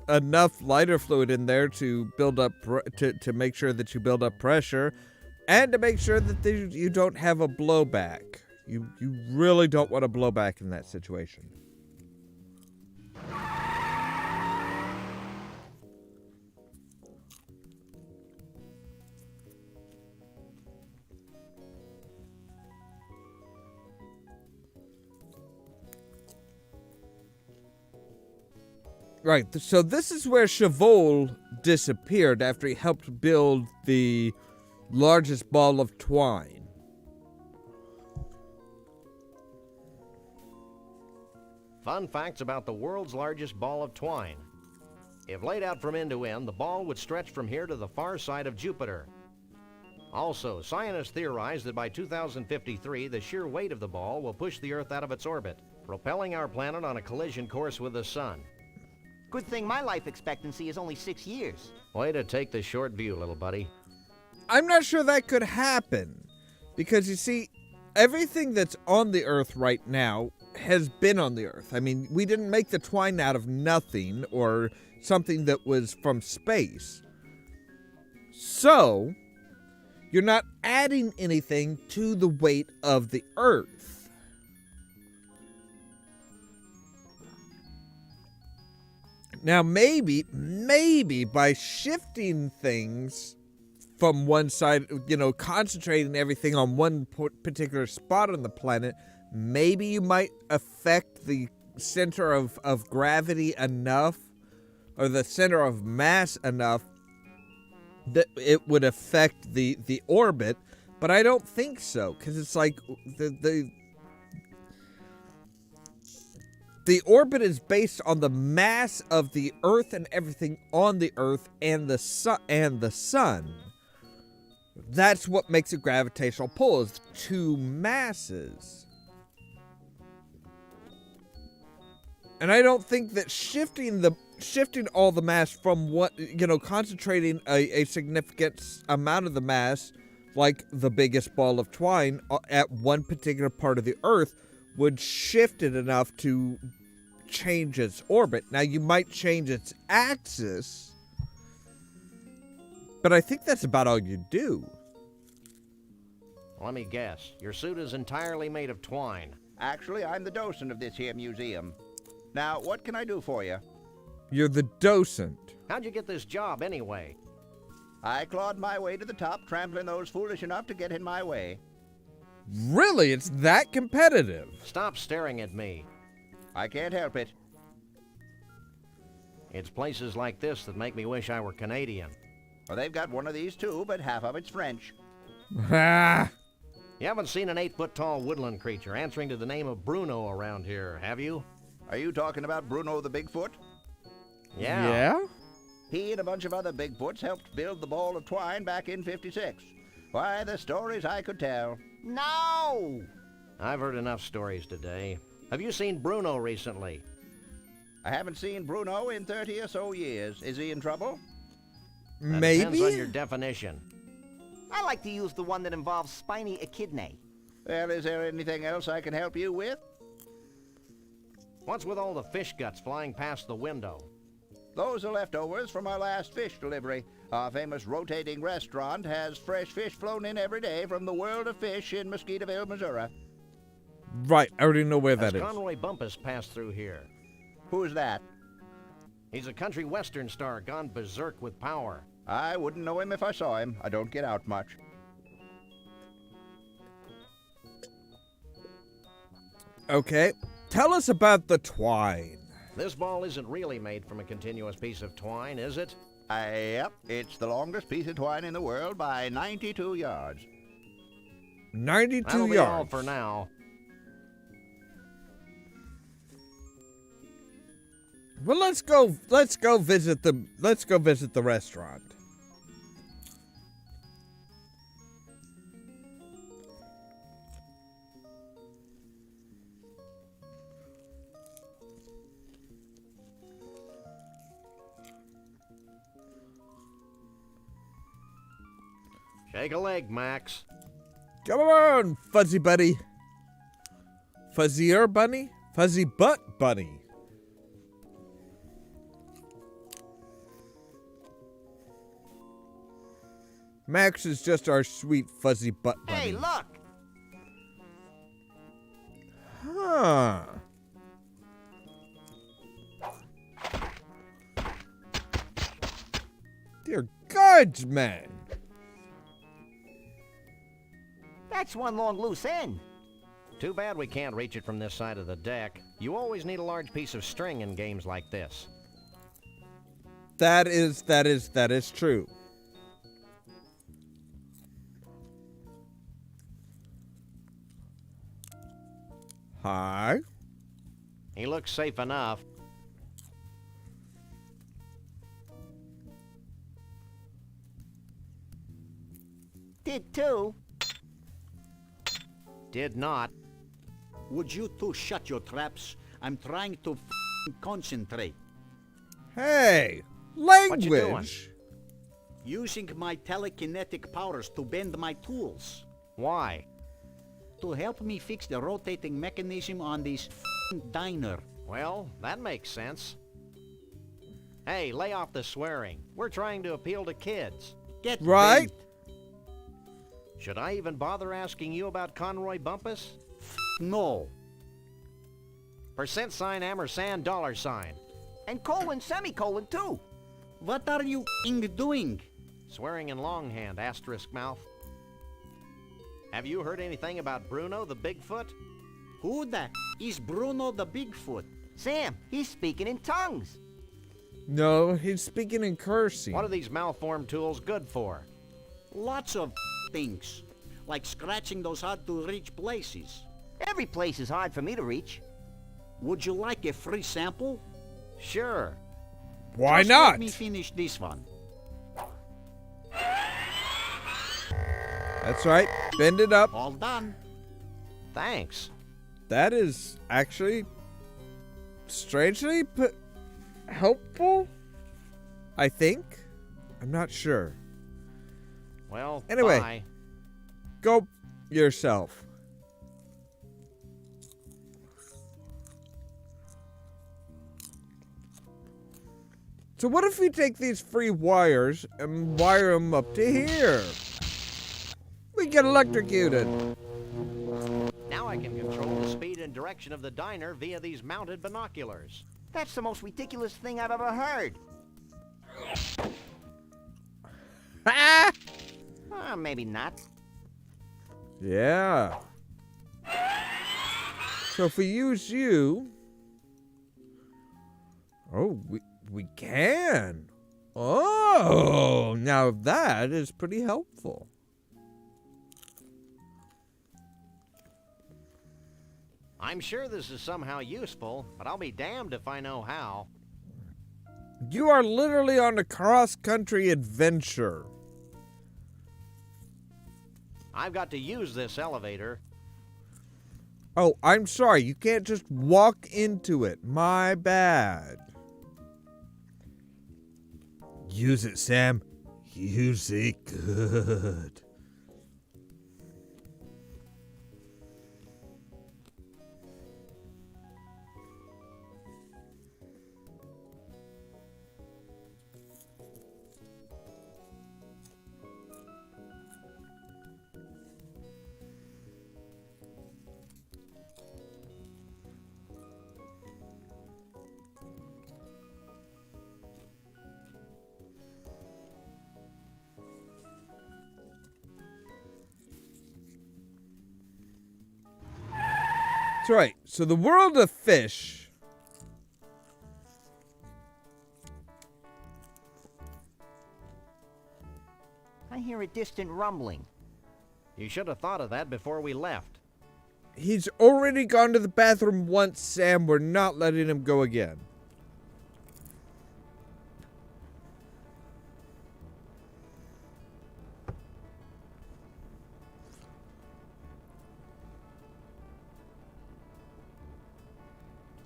enough lighter fluid in there to build up, to make sure that you build up pressure, and to make sure that you don't have a blowback. You really don't want a blowback in that situation. Right, so this is where Chevol disappeared after he helped build the largest ball of twine. Fun facts about the world's largest ball of twine. If laid out from end to end, the ball would stretch from here to the far side of Jupiter. Also, scientists theorize that by 2053, the sheer weight of the ball will push the Earth out of its orbit, propelling our planet on a collision course with the Sun. Good thing my life expectancy is only 6 years. Way to take the short view, little buddy. I'm not sure that could happen, because you see, everything that's on the Earth right now has been on the Earth. I mean, we didn't make the twine out of nothing or something that was from space. So, you're not adding anything to the weight of the Earth. Now, maybe by shifting things from one side, concentrating everything on one particular spot on the planet, maybe you might affect the center of gravity enough, or the center of mass enough, that it would affect the orbit. But I don't think so, because it's like the orbit is based on the mass of the Earth and everything on the Earth and the sun. That's what makes a gravitational pull, is two masses. And I don't think that shifting all the mass from what, concentrating a significant amount of the mass, like the biggest ball of twine, at one particular part of the Earth would shift it enough to change its orbit. Now, you might change its axis, but I think that's about all you do. Let me guess. Your suit is entirely made of twine. Actually, I'm the docent of this here museum. Now, what can I do for you? You're the docent. How'd you get this job, anyway? I clawed my way to the top, trampling those foolish enough to get in my way. Really? It's that competitive? Stop staring at me. I can't help it. It's places like this that make me wish I were Canadian. Well, they've got one of these too, but half of it's French. Ah! You haven't seen an 8-foot-tall woodland creature answering to the name of Bruno around here, have you? Are you talking about Bruno the Bigfoot? Yeah. He and a bunch of other Bigfoots helped build the ball of twine back in '56. Why, the stories I could tell. No! I've heard enough stories today. Have you seen Bruno recently? I haven't seen Bruno in 30 or so years. Is he in trouble? That depends on your Maybe? definition. I like to use the one that involves spiny echidnae. Well, is there anything else I can help you with? What's with all the fish guts flying past the window? Those are leftovers from our last fish delivery. Our famous rotating restaurant has fresh fish flown in every day from the world of fish in Mosquitaville, Missouri. Right, I already know where Has that is. Conroy Bumpus passed through here? Who's that? He's a country western star gone berserk with power. I wouldn't know him if I saw him. I don't get out much. Okay, tell us about the twine. This ball isn't really made from a continuous piece of twine, is it? Yep, it's the longest piece of twine in the world by 92 yards. 92 That'll be yards. all for now. Well, let's go visit the restaurant. Shake a leg, Max. Come on, fuzzy buddy. Fuzzier bunny? Fuzzy butt bunny. Max is just our sweet fuzzy butt bunny. Hey, look! Huh. Dear gods, man. That's one long loose end. Too bad we can't reach it from this side of the deck. You always need a large piece of string in games like this. That is true. Hi. He looks safe enough. Did too. Did not. Would you two shut your traps? I'm trying to concentrate. Hey, What you doing? language. Using my telekinetic powers to bend my tools. Why? To help me fix the rotating mechanism on this diner. Well, that makes sense. Hey, lay off the swearing. We're trying to appeal to kids. Get Right? bent. Should I even bother asking you about Conroy Bumpus? No. % sign ampersand $sign. And colon semicolon too. What are you doing? Swearing in longhand, asterisk mouth. Have you heard anything about Bruno the Bigfoot? Who the is Bruno the Bigfoot? Sam, he's speaking in tongues. No, he's speaking in cursing. What are these malformed tools good for? Lots of things. Like scratching those hard-to-reach places. Every place is hard for me to reach. Would you like a free sample? Sure. Why Just not? Let me finish this one. That's right. Bend it up. All done. Thanks. That is actually strangely helpful. I think. I'm not sure. Well, Anyway. bye. Go yourself. So what if we take these free wires and wire them up to here? We get electrocuted. Now I can control the speed and direction of the diner via these mounted binoculars. That's the most ridiculous thing I've ever heard. Ah! Maybe not. Yeah. So if we use you... Oh, we can. Oh, now that is pretty helpful. I'm sure this is somehow useful, but I'll be damned if I know how. You are literally on a cross-country adventure. I've got to use this elevator. Oh, I'm sorry. You can't just walk into it. My bad. Use it, Sam. Use it good. That's right. So the world of fish. I hear a distant rumbling. You should have thought of that before we left. He's already gone to the bathroom once, Sam. We're not letting him go again.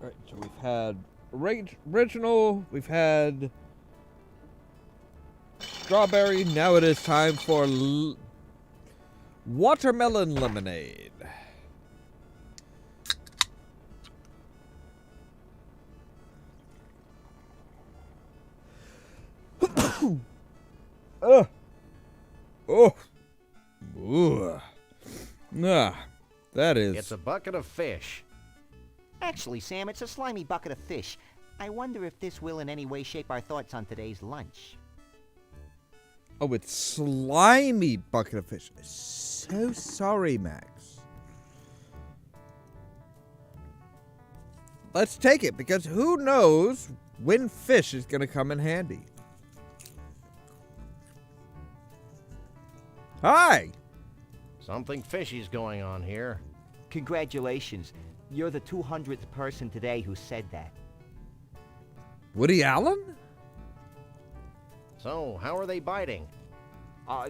All right, so we've had original, we've had strawberry. Now it is time for watermelon lemonade. Oh. Ooh. Nah. That is. It's a bucket of fish. Actually, Sam, it's a slimy bucket of fish. I wonder if this will in any way shape our thoughts on today's lunch. Oh, it's slimy bucket of fish. So sorry, Max. Let's take it, because who knows when fish is going to come in handy. Hi! Something fishy's going on here. Congratulations. You're the 200th person today who said that. Woody Allen? So, how are they biting?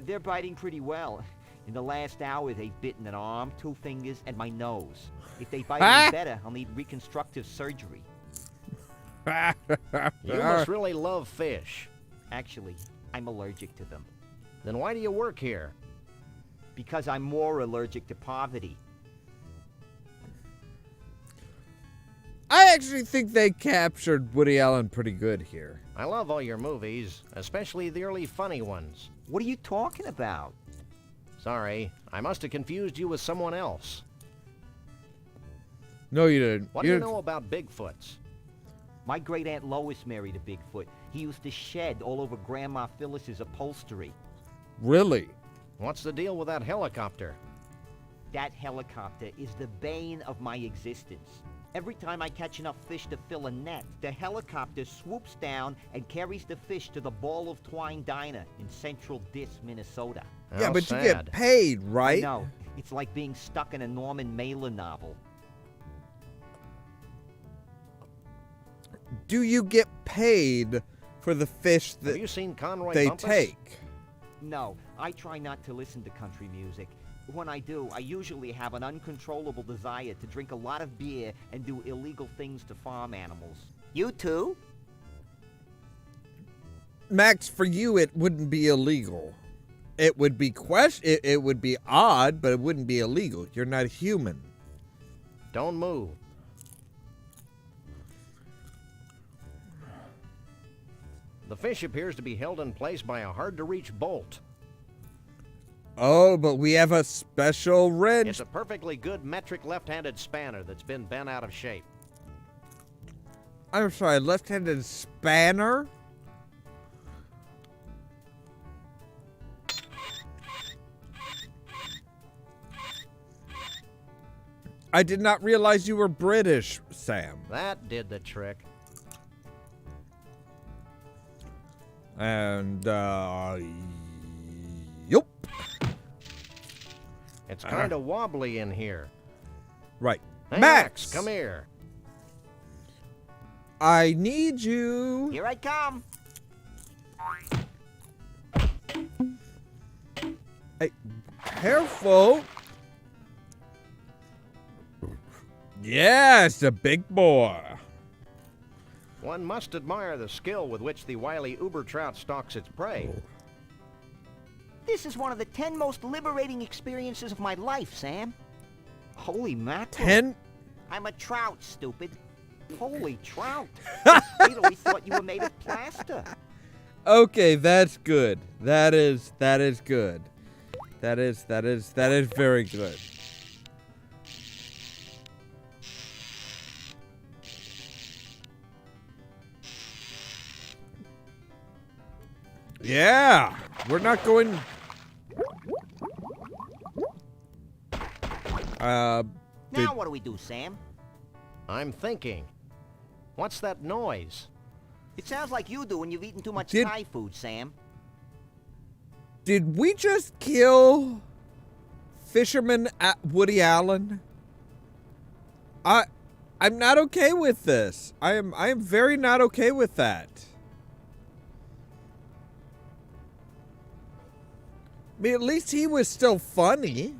They're biting pretty well. In the last hour, they've bitten an arm, 2 fingers, and my nose. If they bite any better, I'll need reconstructive surgery. You must really love fish. Actually, I'm allergic to them. Then why do you work here? Because I'm more allergic to poverty. I actually think they captured Woody Allen pretty good here. I love all your movies, especially the early funny ones. What are you talking about? Sorry, I must have confused you with someone else. No, you didn't. What do you know about Bigfoots? My great-aunt Lois married a Bigfoot. He used to shed all over Grandma Phyllis's upholstery. Really? What's the deal with that helicopter? That helicopter is the bane of my existence. Every time I catch enough fish to fill a net, the helicopter swoops down and carries the fish to the Ball of Twine Diner in Central Dis, Minnesota. Yeah, How but sad. you get paid, right? No, it's like being stuck in a Norman Mailer novel. Do you get paid for the fish Have that you seen Conroy they Bumpus? take? No, I try not to listen to country music. When I do, I usually have an uncontrollable desire to drink a lot of beer and do illegal things to farm animals. You too? Max, for you, it wouldn't be illegal. It would be it would be odd, but it wouldn't be illegal. You're not human. Don't move. The fish appears to be held in place by a hard-to-reach bolt. Oh, but we have a special wrench. It's a perfectly good metric left-handed spanner that's been bent out of shape. I'm sorry, left-handed spanner? I did not realize you were British, Sam. That did the trick. And, yup. It's kind of wobbly in here. Right. Hey, Max! come here. I need you. Here I come. Hey, careful. Yes, a big boy. One must admire the skill with which the wily uber trout stalks its prey. This is one of the 10 most liberating experiences of my life, Sam. Holy mackerel. 10? I'm a trout, stupid. Holy trout. I always thought you were made of plaster. Okay, that's good. That is good. That is very good. Yeah, we're not going. Now what do we do, Sam? I'm thinking. What's that noise? It sounds like you do when you've eaten too much Did- Thai food, Sam. Did we just kill Fisherman Woody Allen? I'm not okay with this. I am very not okay with that. I mean, at least he was still funny,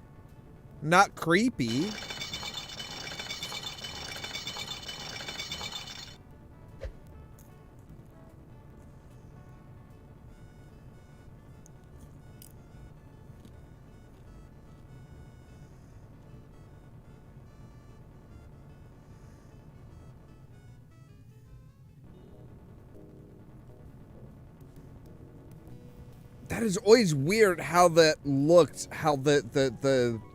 not creepy. That is always weird how that looks, how the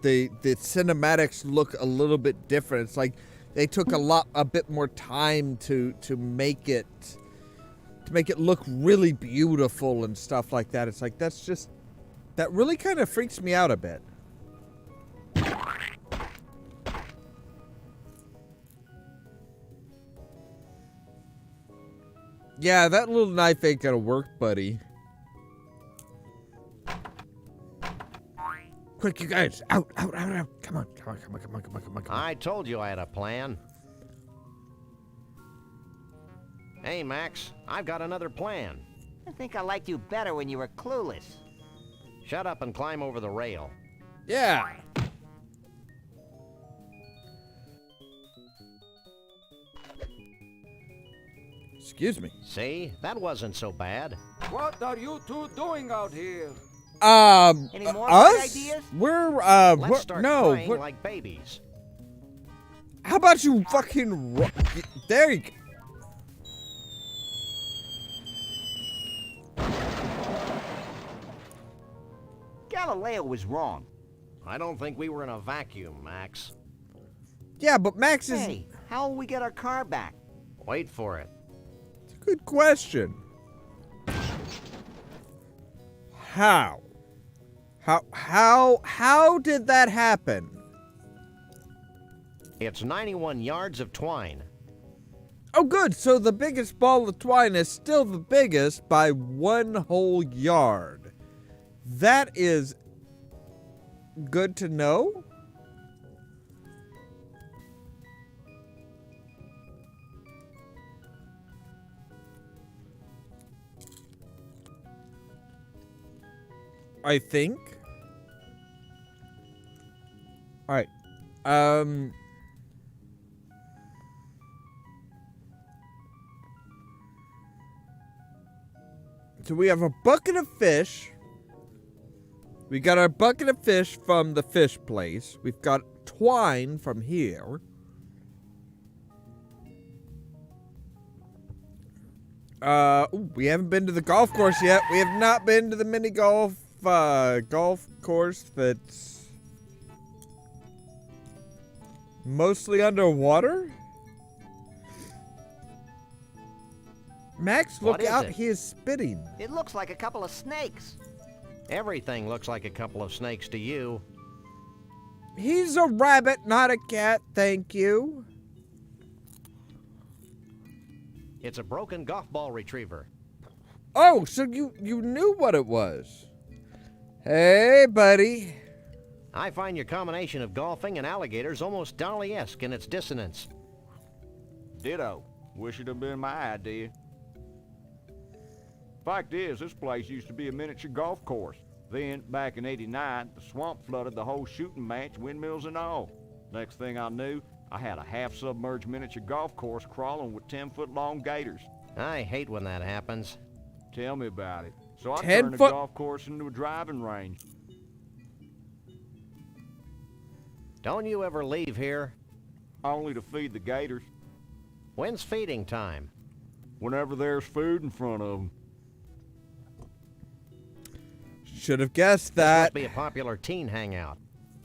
cinematics look a little bit different. It's like they took a bit more time to make it look really beautiful and stuff like that. It's like that really kind of freaks me out a bit. Yeah, that little knife ain't gonna work, buddy. Quick, you guys! Out! Come on! I told you I had a plan. Hey, Max, I've got another plan. I think I liked you better when you were clueless. Shut up and climb over the rail. Yeah! Excuse me. See? That wasn't so bad. What are you two doing out here? Any more bright Us? ideas? Let's start crying like babies. How about you fucking there you go. Galileo was wrong. I don't think we were in a vacuum, Max. Yeah, but Max is... Hey, how will we get our car back? Wait for it. It's a good question. How? How did that happen? It's 91 yards of twine. Oh, good. So the biggest ball of twine is still the biggest by 1 whole yard. That is good to know. I think. All right. So we have a bucket of fish. We got our bucket of fish from the fish place. We've got twine from here. Ooh, we haven't been to the golf course yet. We have not been to the mini golf course that's mostly underwater. Max, look What is out. it? He is spitting. It looks like a couple of snakes. Everything looks like a couple of snakes to you. He's a rabbit, not a cat, thank you. It's a broken golf ball retriever. Oh, so you knew what it was. Hey, buddy. I find your combination of golfing and alligators almost Dolly-esque in its dissonance. Ditto. Wish it'd have been my idea. Fact is, this place used to be a miniature golf course. Then, back in '89, the swamp flooded the whole shooting match, windmills and all. Next thing I knew, I had a half-submerged miniature golf course crawling with 10-foot-long gators. I hate when that happens. Tell me about it. So I 10 turned the foot- golf course into a driving range. Don't you ever leave here? Only to feed the gators. When's feeding time? Whenever there's food in front of them. Should have guessed Must that. be a popular teen hangout.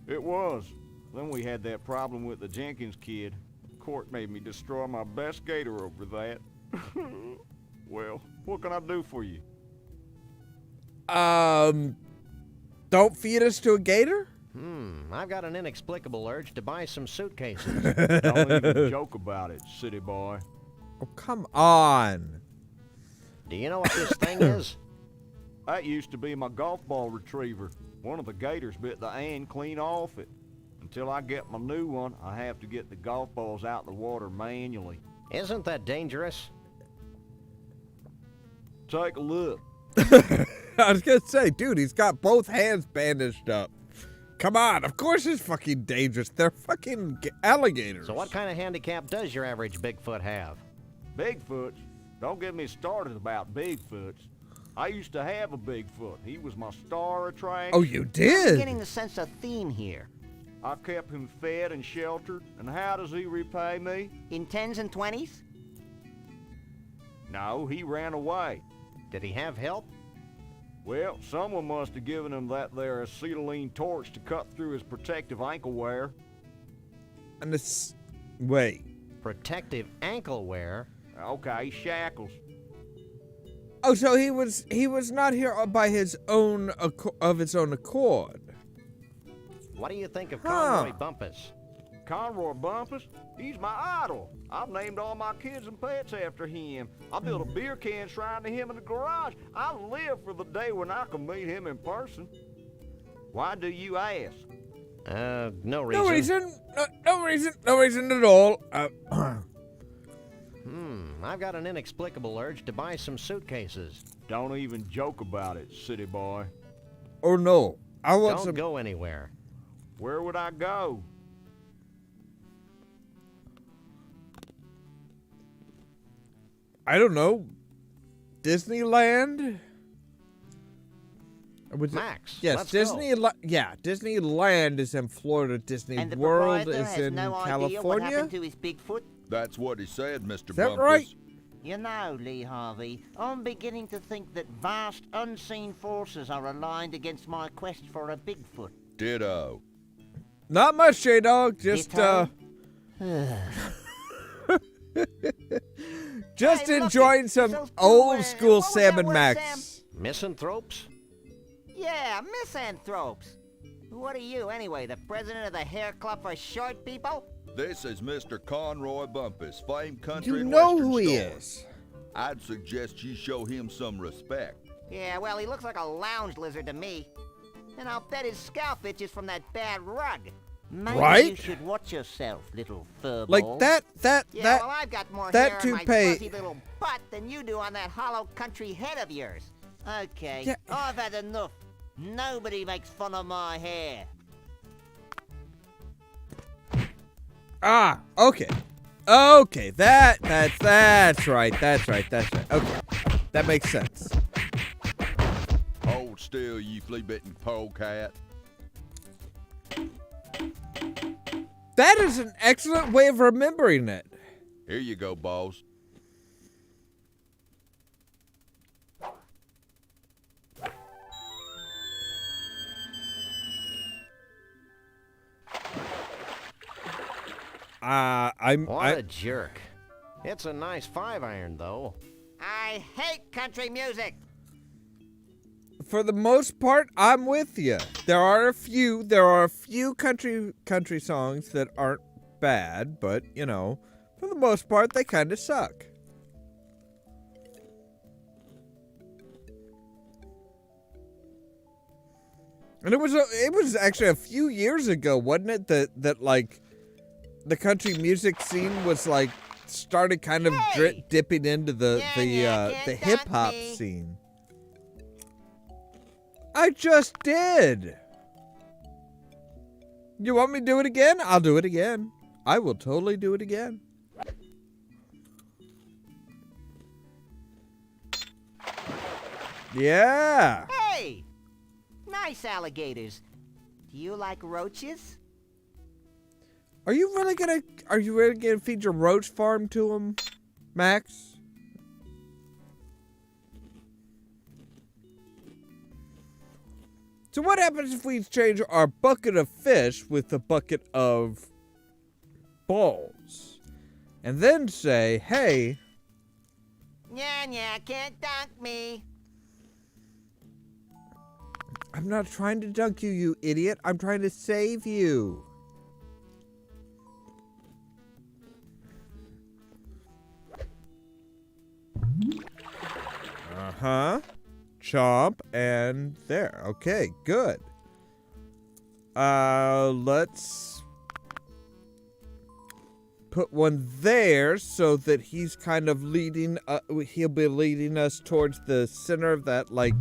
It was. Then we had that problem with the Jenkins kid. Court made me destroy my best gator over that. Well, what can I do for you? Don't feed us to a gator? I've got an inexplicable urge to buy some suitcases. Don't even joke about it, city boy. Oh, come on. Do you know what this thing is? That used to be my golf ball retriever. One of the gators bit the end clean off it. Until I get my new one, I have to get the golf balls out of the water manually. Isn't that dangerous? Take a look. I was gonna say, dude, he's got both hands bandaged up. Come on, of course it's fucking dangerous. They're fucking alligators. So what kind of handicap does your average Bigfoot have? Bigfoots? Don't get me started about Bigfoots. I used to have a Bigfoot. He was my star attraction. Oh, you I'm did? getting to sense a theme here. I kept him fed and sheltered. And how does he repay me? In 10s and 20s? No, he ran away. Did he have help? Well, someone must have given him that there acetylene torch to cut through his protective ankle wear. And it's... Wait. Protective ankle wear? Okay, shackles. Oh, so he was not here by his own of his own accord. What do you think of Huh. Conroy Bumpus? Conroy Bumpus? He's my idol. I've named all my kids and pets after him. I built a beer can shrine to him in the garage. I live for the day when I can meet him in person. Why do you ask? No reason. No reason. No reason at all. I've got an inexplicable urge to buy some suitcases. Don't even joke about it, city boy. Oh no. I want Don't some... go anywhere. Where would I go? I don't know. Disneyland? Or was it- Max, Yes, let's go. Disneyland is in Florida. Disney And the World proprietor is has in no idea what California. happened to his Bigfoot? That's what he said, Mr. Is that Bumpus. right? You know, Lee Harvey, I'm beginning to think that vast unseen forces are aligned against my quest for a Bigfoot. Ditto. Not much, J-Dog. Just, Ditto? just Hey, look, enjoying it's some those two, old school what was that Sam and word, Max. Misanthropes? Yeah, misanthropes. What are you, anyway, the president of the Hair Club for Short People? This is Mr. Conroy Bumpus, famed country You and know western who he star. is. I'd suggest you show him some respect. Yeah, well, he looks like a lounge lizard to me. And I'll bet his scalp itches from that bad rug. Maybe Right? you should watch yourself, little furball. Like that, Yeah, well, I've got more that hair on my toupee- fuzzy little butt than you do on that hollow country head of yours. Okay, Yeah. I've had enough. Nobody makes fun of my hair. Ah, okay. Okay, that's right. Okay. That makes sense. Hold still, you flea-bitten polecat. That is an excellent way of remembering it. Here you go, boss. What a jerk. It's a nice 5-iron, though. I hate country music. For the most part, I'm with you. There are a few country songs that aren't bad, but you know, for the most part, they kind of suck. And it was actually a few years ago, wasn't it? That like the country music scene was like started kind of dipping into the hip hop scene. I just did. You want me to do it again? I'll do it again. I will totally do it again. Yeah. Hey! Nice alligators. Do you like roaches? Are you really gonna feed your roach farm to him, Max? So what happens if we change our bucket of fish with a bucket of balls? And then say, hey... Yeah, can't dunk me. I'm not trying to dunk you, you idiot. I'm trying to save you. Uh-huh. Chomp, and there. Okay, good. Let's put one there so that he's kind of leading, he'll be leading us towards the center of that, like,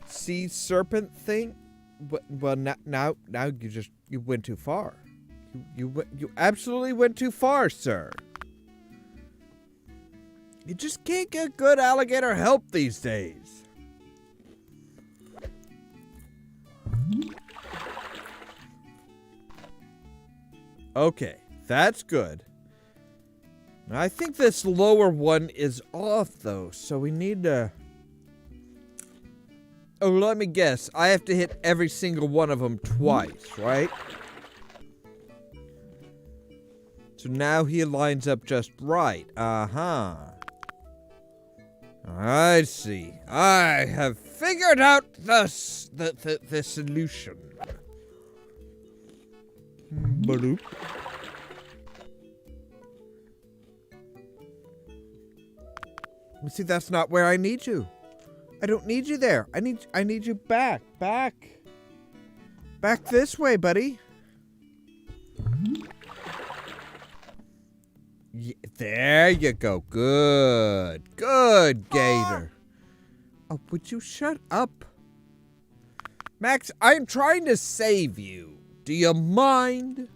sea serpent thing. Well, now you went too far. You absolutely went too far, sir. You just can't get good alligator help these days. Okay, that's good. Now, I think this lower one is off, though, so we need to... Oh, let me guess. I have to hit every single one of them twice, right? So now he lines up just right. Uh-huh. I see. I have figured out the solution. Bloop. See, that's not where I need you. I don't need you there. I need you back. Back this way, buddy. Yeah, there you go. Good. Good, Gator. Oh, would you shut up? Max, I'm trying to save you. Do you mind?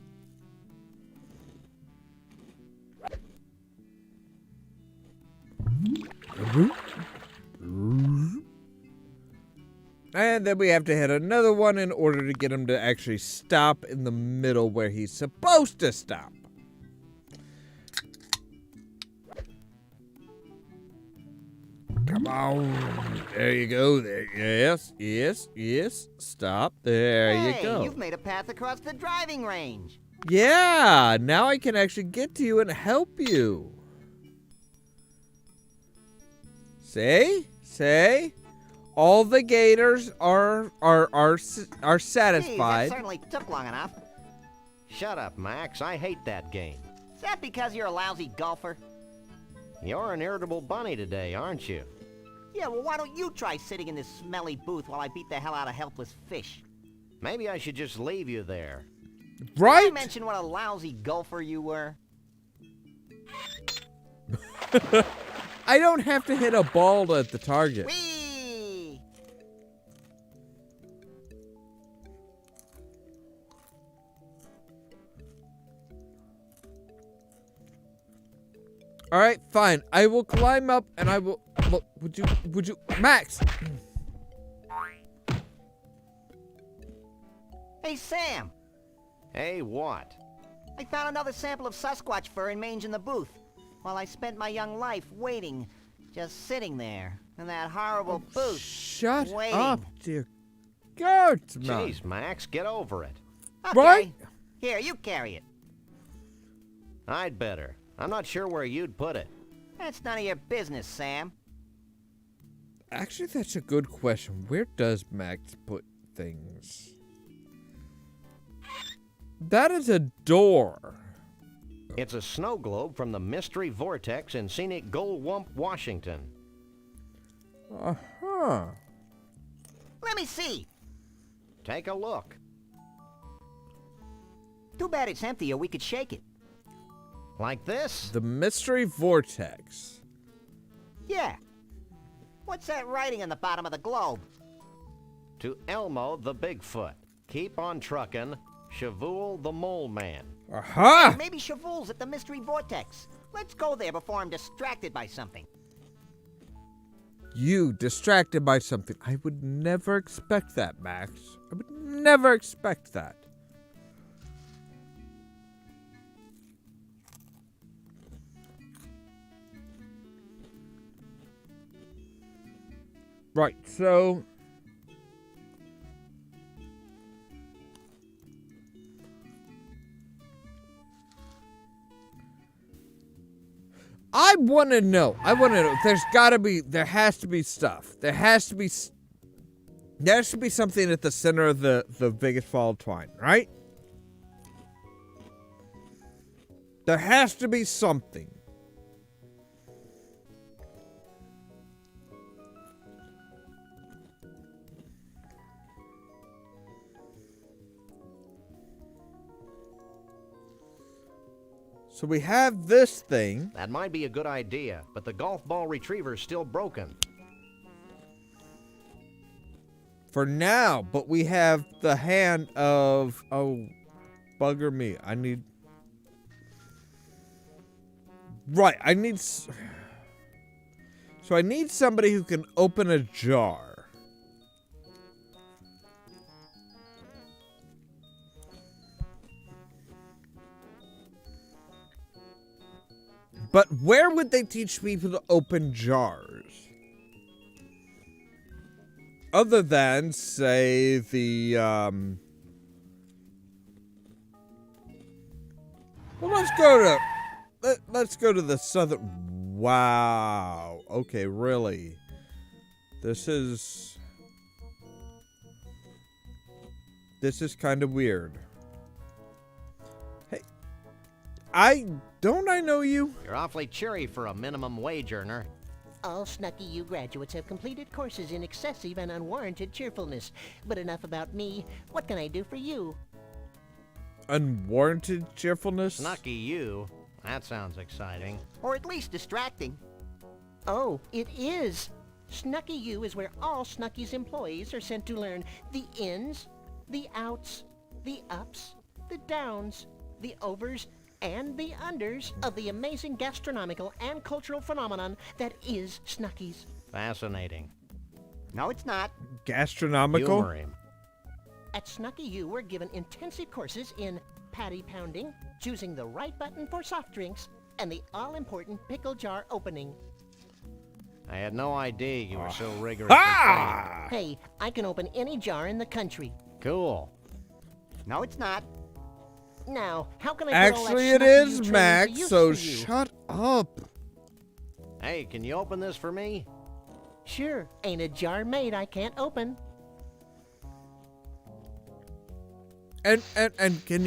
And then we have to hit another one in order to get him to actually stop in the middle where he's supposed to stop. Come on. There you go. There. Yes. Stop. There you go. You've made a path across the driving range. Yeah. Now I can actually get to you and help you. See? All the gators are satisfied. Geez, that certainly took long enough. Shut up, Max. I hate that game. Is that because you're a lousy golfer? You're an irritable bunny today, aren't you? Yeah, well, why don't you try sitting in this smelly booth while I beat the hell out of helpless fish? Maybe I should just leave you there. Right? Did I mention what a lousy golfer you were? I don't have to hit a ball at the target. Whee! All right, fine. I will climb up and I will look. Would you, Max? Hey, Sam. Hey, what? I found another sample of Sasquatch fur and mange in the booth. While I spent my young life waiting, just sitting there in that horrible booth. Shut waiting. up, dear God, man. Jeez, Max, get over it. Okay. Right? Here, you carry it. I'd better. I'm not sure where you'd put it. That's none of your business, Sam. Actually, that's a good question. Where does Max put things? That is a door. It's a snow globe from the Mystery Vortex in scenic Goldwump, Washington. Uh-huh. Let me see. Take a look. Too bad it's empty or we could shake it. Like this? The mystery vortex. Yeah. What's that writing on the bottom of the globe? To Elmo the Bigfoot. Keep on truckin'. Shavul the Mole Man. Aha! Maybe Shavul's at the mystery vortex. Let's go there before I'm distracted by something. You distracted by something. I would never expect that, Max. I would never expect that. Right, so I want to know. There has to be stuff. There has to be something at the center of the biggest ball of twine, right? There has to be something. So we have this thing. That might be a good idea, but the golf ball retriever's still broken. For now, but we have the hand of... Oh, bugger me. I need... Right, I need... So I need somebody who can open a jar. But where would they teach people to open jars? Other than, say, the, Well, let's go to the southern... Wow. Okay, really. This is kind of weird. Hey, I know you? You're awfully cheery for a minimum wage earner. All Snucky U graduates have completed courses in excessive and unwarranted cheerfulness. But enough about me. What can I do for you? Unwarranted cheerfulness? Snucky you. That sounds exciting. Or at least distracting. Oh, it is. Snucky U is where all Snucky's employees are sent to learn the ins, the outs, the ups, the downs, the overs, and the unders of the amazing gastronomical and cultural phenomenon that is Snucky's. Fascinating. No, it's not. Gastronomical? Humor him. At Snucky U, we're given intensive courses in patty pounding, choosing the right button for soft drinks, and the all-important pickle jar opening. I had no idea you were so rigorous. Ah! Hey, I can open any jar in the country. Cool. No, it's not. Now, how can I put all that Actually, it Snucky U is, training Max, to use so for you? shut up. Hey, can you open this for me? Sure, ain't a jar made I can't open. And can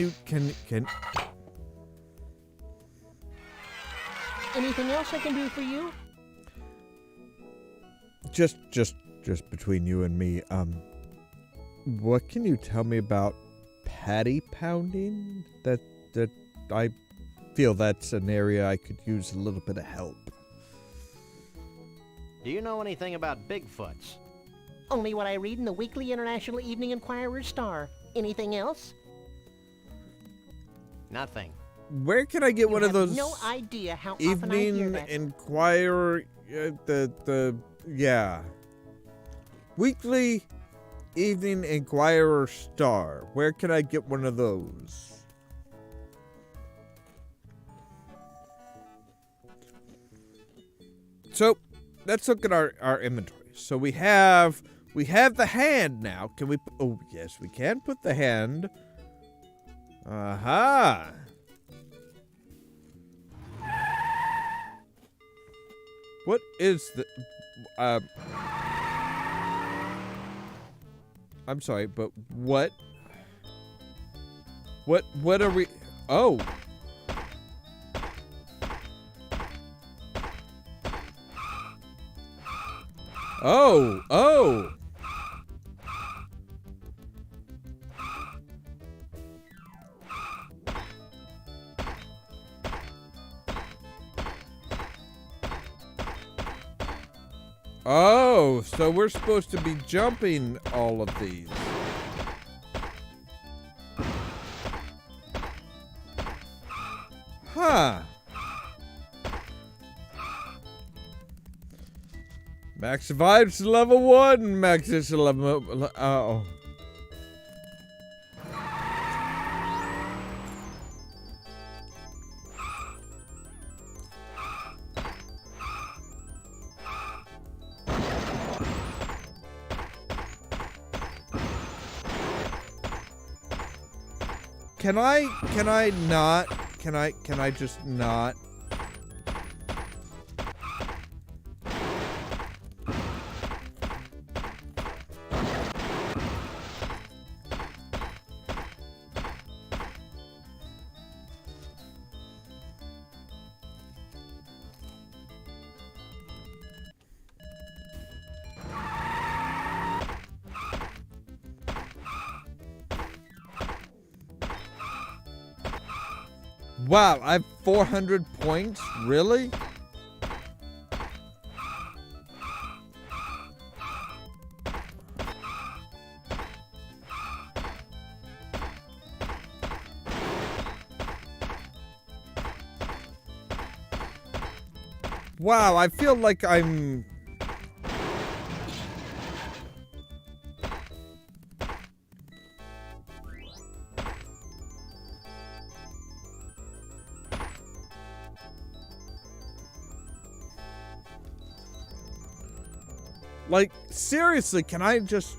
Anything else I can do for you? just between you and me, what can you tell me about patty pounding? That I feel that's an area I could use a little bit of help. Do you know anything about Bigfoots? Only what I read in the Weekly International Evening Inquirer-Star. Anything else? Nothing. Where can I get one of You have those no idea how often I hear Evening that. Inquirer, Weekly Evening Inquirer Star. Where can I get one of those? So, let's look at our inventory. So we have the hand now. Can we? Oh yes, we can put the hand. Aha. What is the? I'm sorry, but what? What are we? Oh. Oh. Oh, so we're supposed to be jumping all of these. Huh. Max survives to level 1. Max is to level... Oh. Can I just not? Wow, I have 400 points? Really? Wow, I feel like I'm... Like, seriously, can I just...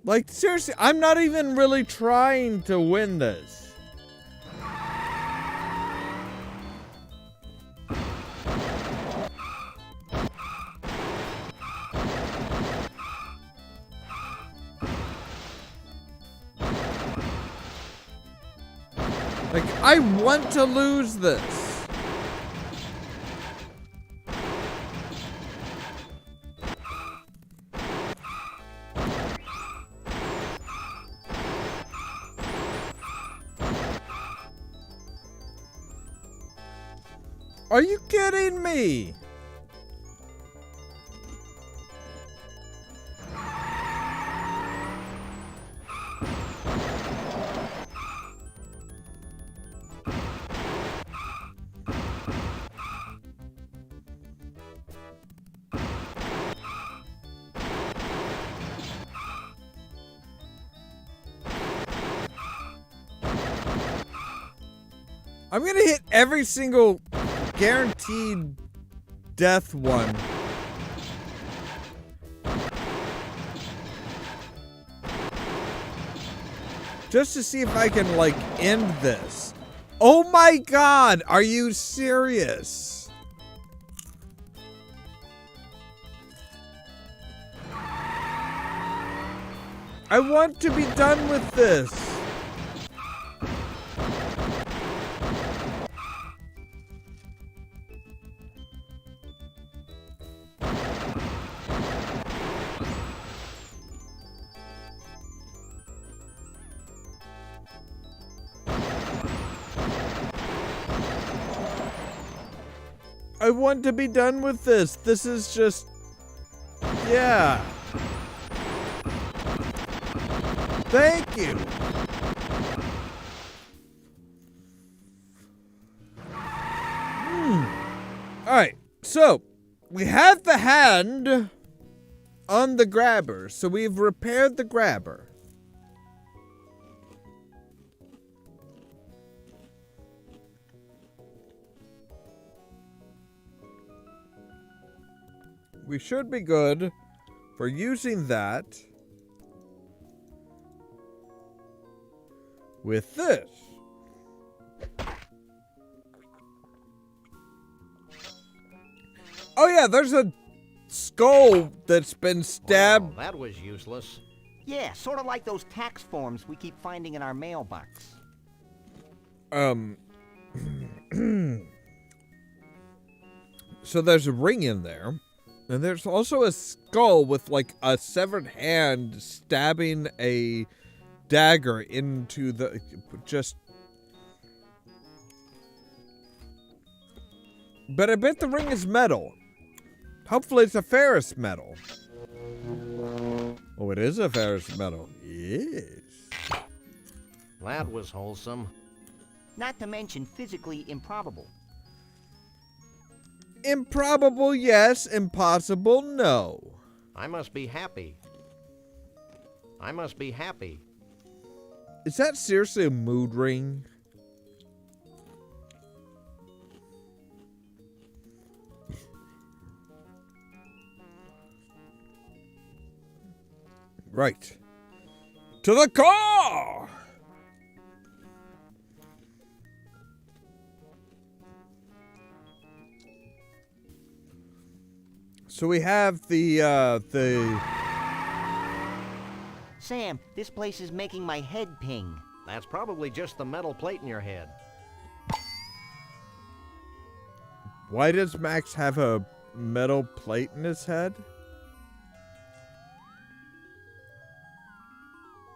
Like, seriously, I'm not even really trying to win this. Like, I want to lose this. Are you kidding me? I'm gonna hit every single guaranteed death one. Just to see if I can, like, end this. Oh my god, are you serious? I want to be done with this. I want to be done with this. This is just... Yeah. Thank you. Alright, so we have the hand on the grabber, so we've repaired the grabber. We should be good for using that with this. Oh yeah, there's a skull that's been stabbed. Well, that was useless. Yeah, sort of like those tax forms we keep finding in our mailbox. So there's a ring in there. And there's also a skull with like a severed hand stabbing a dagger into the just. But I bet the ring is metal. Hopefully it's a ferrous metal. Oh, it is a ferrous metal. Yes. That was wholesome. Not to mention physically improbable. Improbable, yes. Impossible, no. I must be happy. I must be happy. Is that seriously a mood ring? Right. To the car! So we have the Sam, this place is making my head ping. That's probably just the metal plate in your head. Why does Max have a metal plate in his head?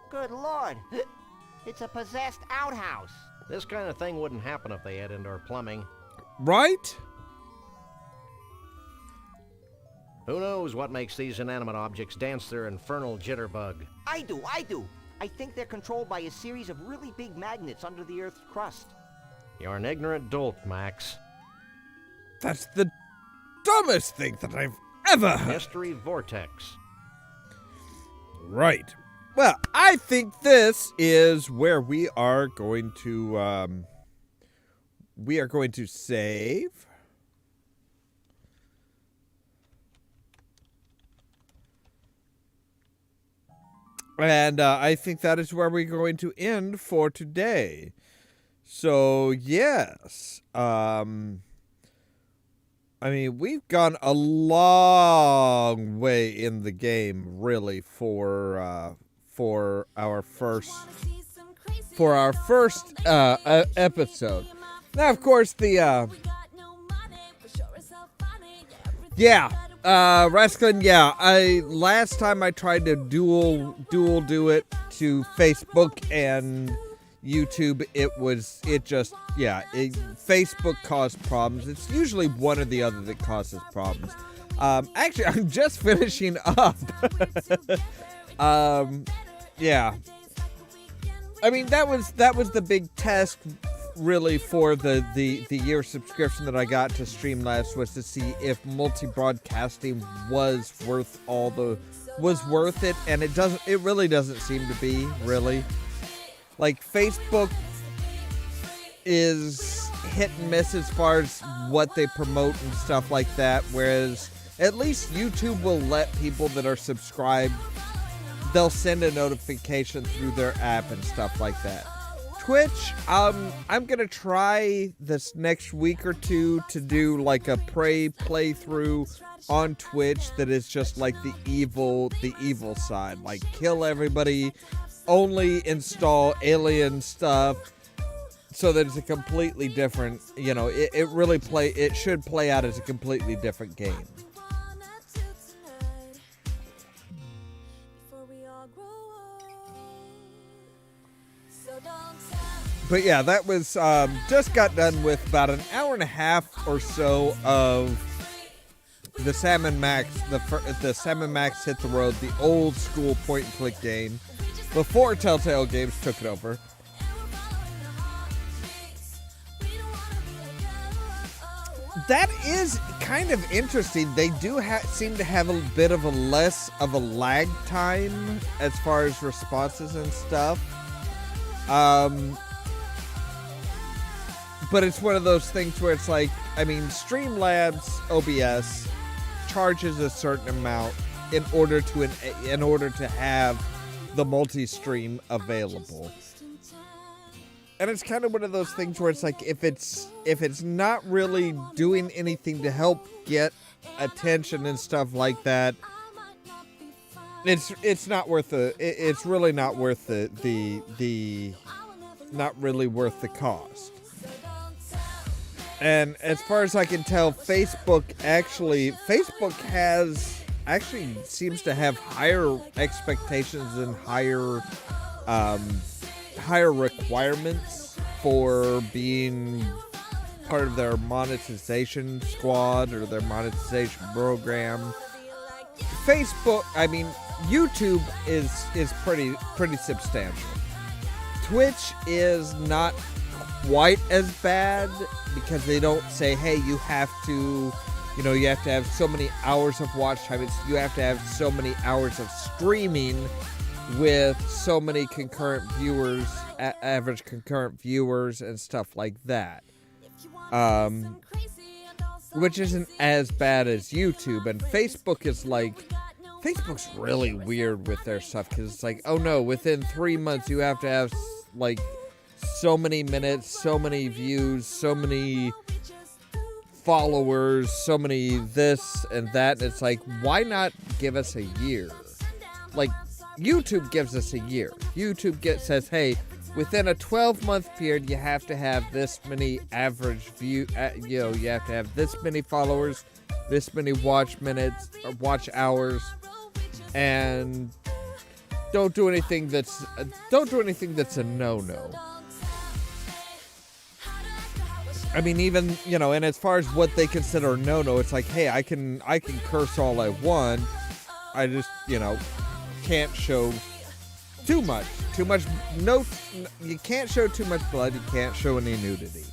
Good Lord. It's a possessed outhouse. This kind of thing wouldn't happen if they had indoor plumbing. Right? Who knows what makes these inanimate objects dance their infernal jitterbug? I do. I think they're controlled by a series of really big magnets under the Earth's crust. You're an ignorant dolt, Max. That's the dumbest thing that I've ever heard. Mystery vortex. Right. Well, I think this is where we are going to save. And I think that is where we're going to end for today. So, yes. I mean, we've gone a long way in the game, really, for our first episode. Now, of course, Rascalin, last time I tried to dual do it to Facebook and YouTube, Facebook caused problems. It's usually one or the other that causes problems. Actually, I'm just finishing up. Yeah. I mean, that was the big test, really, for the year subscription that I got to Streamlabs, was to see if multi-broadcasting was worth it, and it really doesn't seem to be, really. Like, Facebook is hit and miss as far as what they promote and stuff like that, whereas at least YouTube will let people that are subscribed, they'll send a notification through their app and stuff like that. Twitch, I'm gonna try this next week or two to do like a Prey playthrough on Twitch that is just like the evil side, like kill everybody, only install alien stuff, so that it's a completely different, it should play out as a completely different game. But yeah, that was, just got done with about an hour and a half or so of the Sam & Max, the Sam & Max Hit the Road, the old school point and click game, before Telltale Games took it over. That is kind of interesting. They do seem to have a bit of a less of a lag time as far as responses and stuff. But it's one of those things where it's like, I mean, Streamlabs OBS charges a certain amount in order to have the multi-stream available. And it's kind of one of those things where it's like, if it's not really doing anything to help get attention and stuff like that, it's not worth it's really not worth the not really worth the cost. And as far as I can tell, Facebook actually seems to have higher expectations and higher requirements for being part of their monetization squad or their monetization program. YouTube is pretty substantial. Twitch is not quite as bad because they don't say, hey, you have to have so many hours of watch time. You have to have so many hours of streaming with so many concurrent viewers, average concurrent viewers and stuff like that. Which isn't as bad as YouTube. And Facebook's really weird with their stuff because it's like, oh no, within 3 months you have to have like so many minutes, so many views, so many followers, so many this and that. And it's like, why not give us a year? Like, YouTube gives us a year. YouTube says, hey, within a 12-month period, you have to have this many average you have to have this many followers, this many watch minutes, or watch hours, and don't do anything that's a no-no. I mean, even, and as far as what they consider a no-no, it's like, hey, I can curse all I want. I just, can't show too much. No, you can't show too much blood. You can't show any nudity.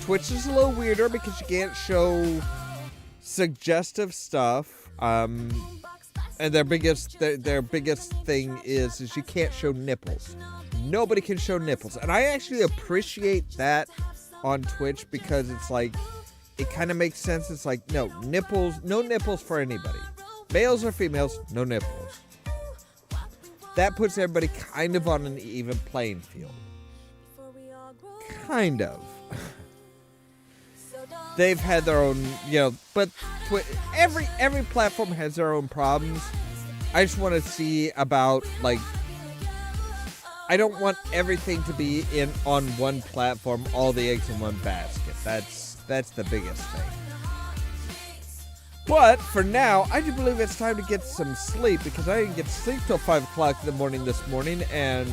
Twitch is a little weirder because you can't show suggestive stuff. And their biggest thing is you can't show nipples. Nobody can show nipples, and I actually appreciate that on Twitch because it's like, it kind of makes sense. It's like, no nipples for anybody. Males or females, no nipples. That puts everybody kind of on an even playing field. Kind of. They've had their own, but every platform has their own problems. I just want to see about, like, I don't want everything to be on one platform, all the eggs in one basket. That's the biggest thing. But for now, I do believe it's time to get some sleep because I didn't get to sleep till 5 o'clock in the morning this morning, and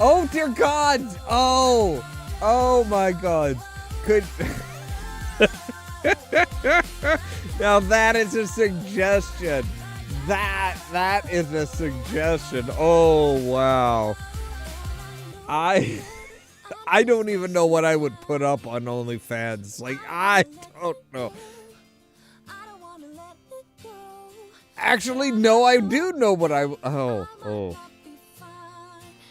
oh dear God! Oh my God! Now that is a suggestion. That is a suggestion. Oh wow! I don't even know what I would put up on OnlyFans. Like, I don't know. Actually, no, I do know what I... Oh.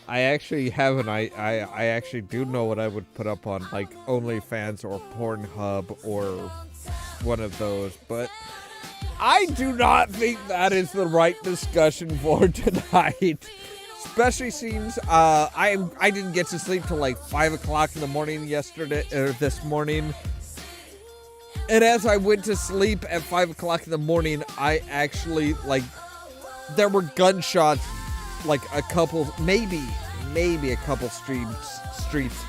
I actually haven't. I actually do know what I would put up on, like, OnlyFans or Pornhub or one of those. But I do not think that is the right discussion for tonight. Especially since I didn't get to sleep till like 5 o'clock in the morning this morning. And as I went to sleep at 5 o'clock in the morning, I actually, like, there were gunshots like a couple, maybe a couple streets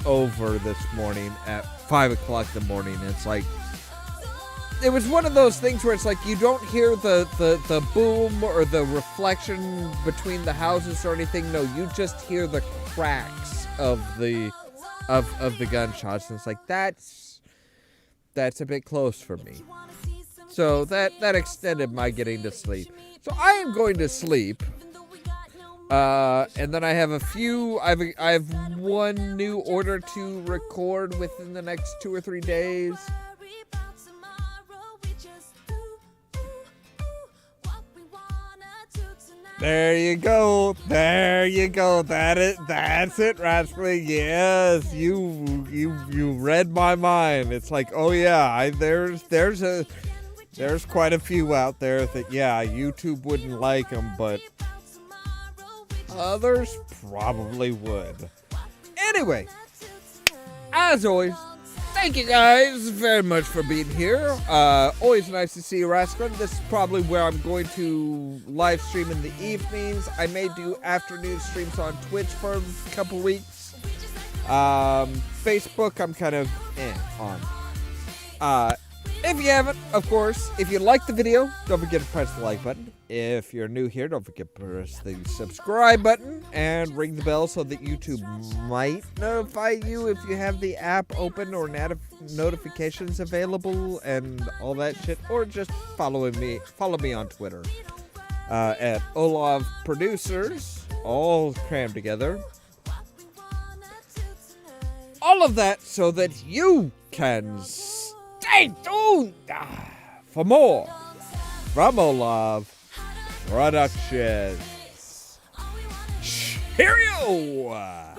over this morning at 5 o'clock in the morning. It's like, it was one of those things where it's like you don't hear the boom or the reflection between the houses or anything. No, you just hear the cracks of the gunshots, and it's like that's a bit close for me. So that extended my getting to sleep. So I am going to sleep. And then I have I have one new order to record within the next 2 or 3 days. There you go. That's it, Rascally. Yes, you read my mind. It's like, oh yeah, there's quite a few out there that, yeah, YouTube wouldn't like them, but Others probably would. Anyway, as always, thank you guys very much for being here. Always nice to see you, Rascal. This is probably where I'm going to live stream in the evenings. I may do afternoon streams on Twitch for a couple weeks. Facebook, I'm kind of on. If you haven't, of course, if you like the video, don't forget to press the like button. If you're new here, don't forget to press the subscribe button and ring the bell so that YouTube might notify you if you have the app open or notifications available and all that shit. Or just follow me on Twitter at Olav Producers, all crammed together. All of that so that you can stay tuned for more from Olav Productions. Cheerio!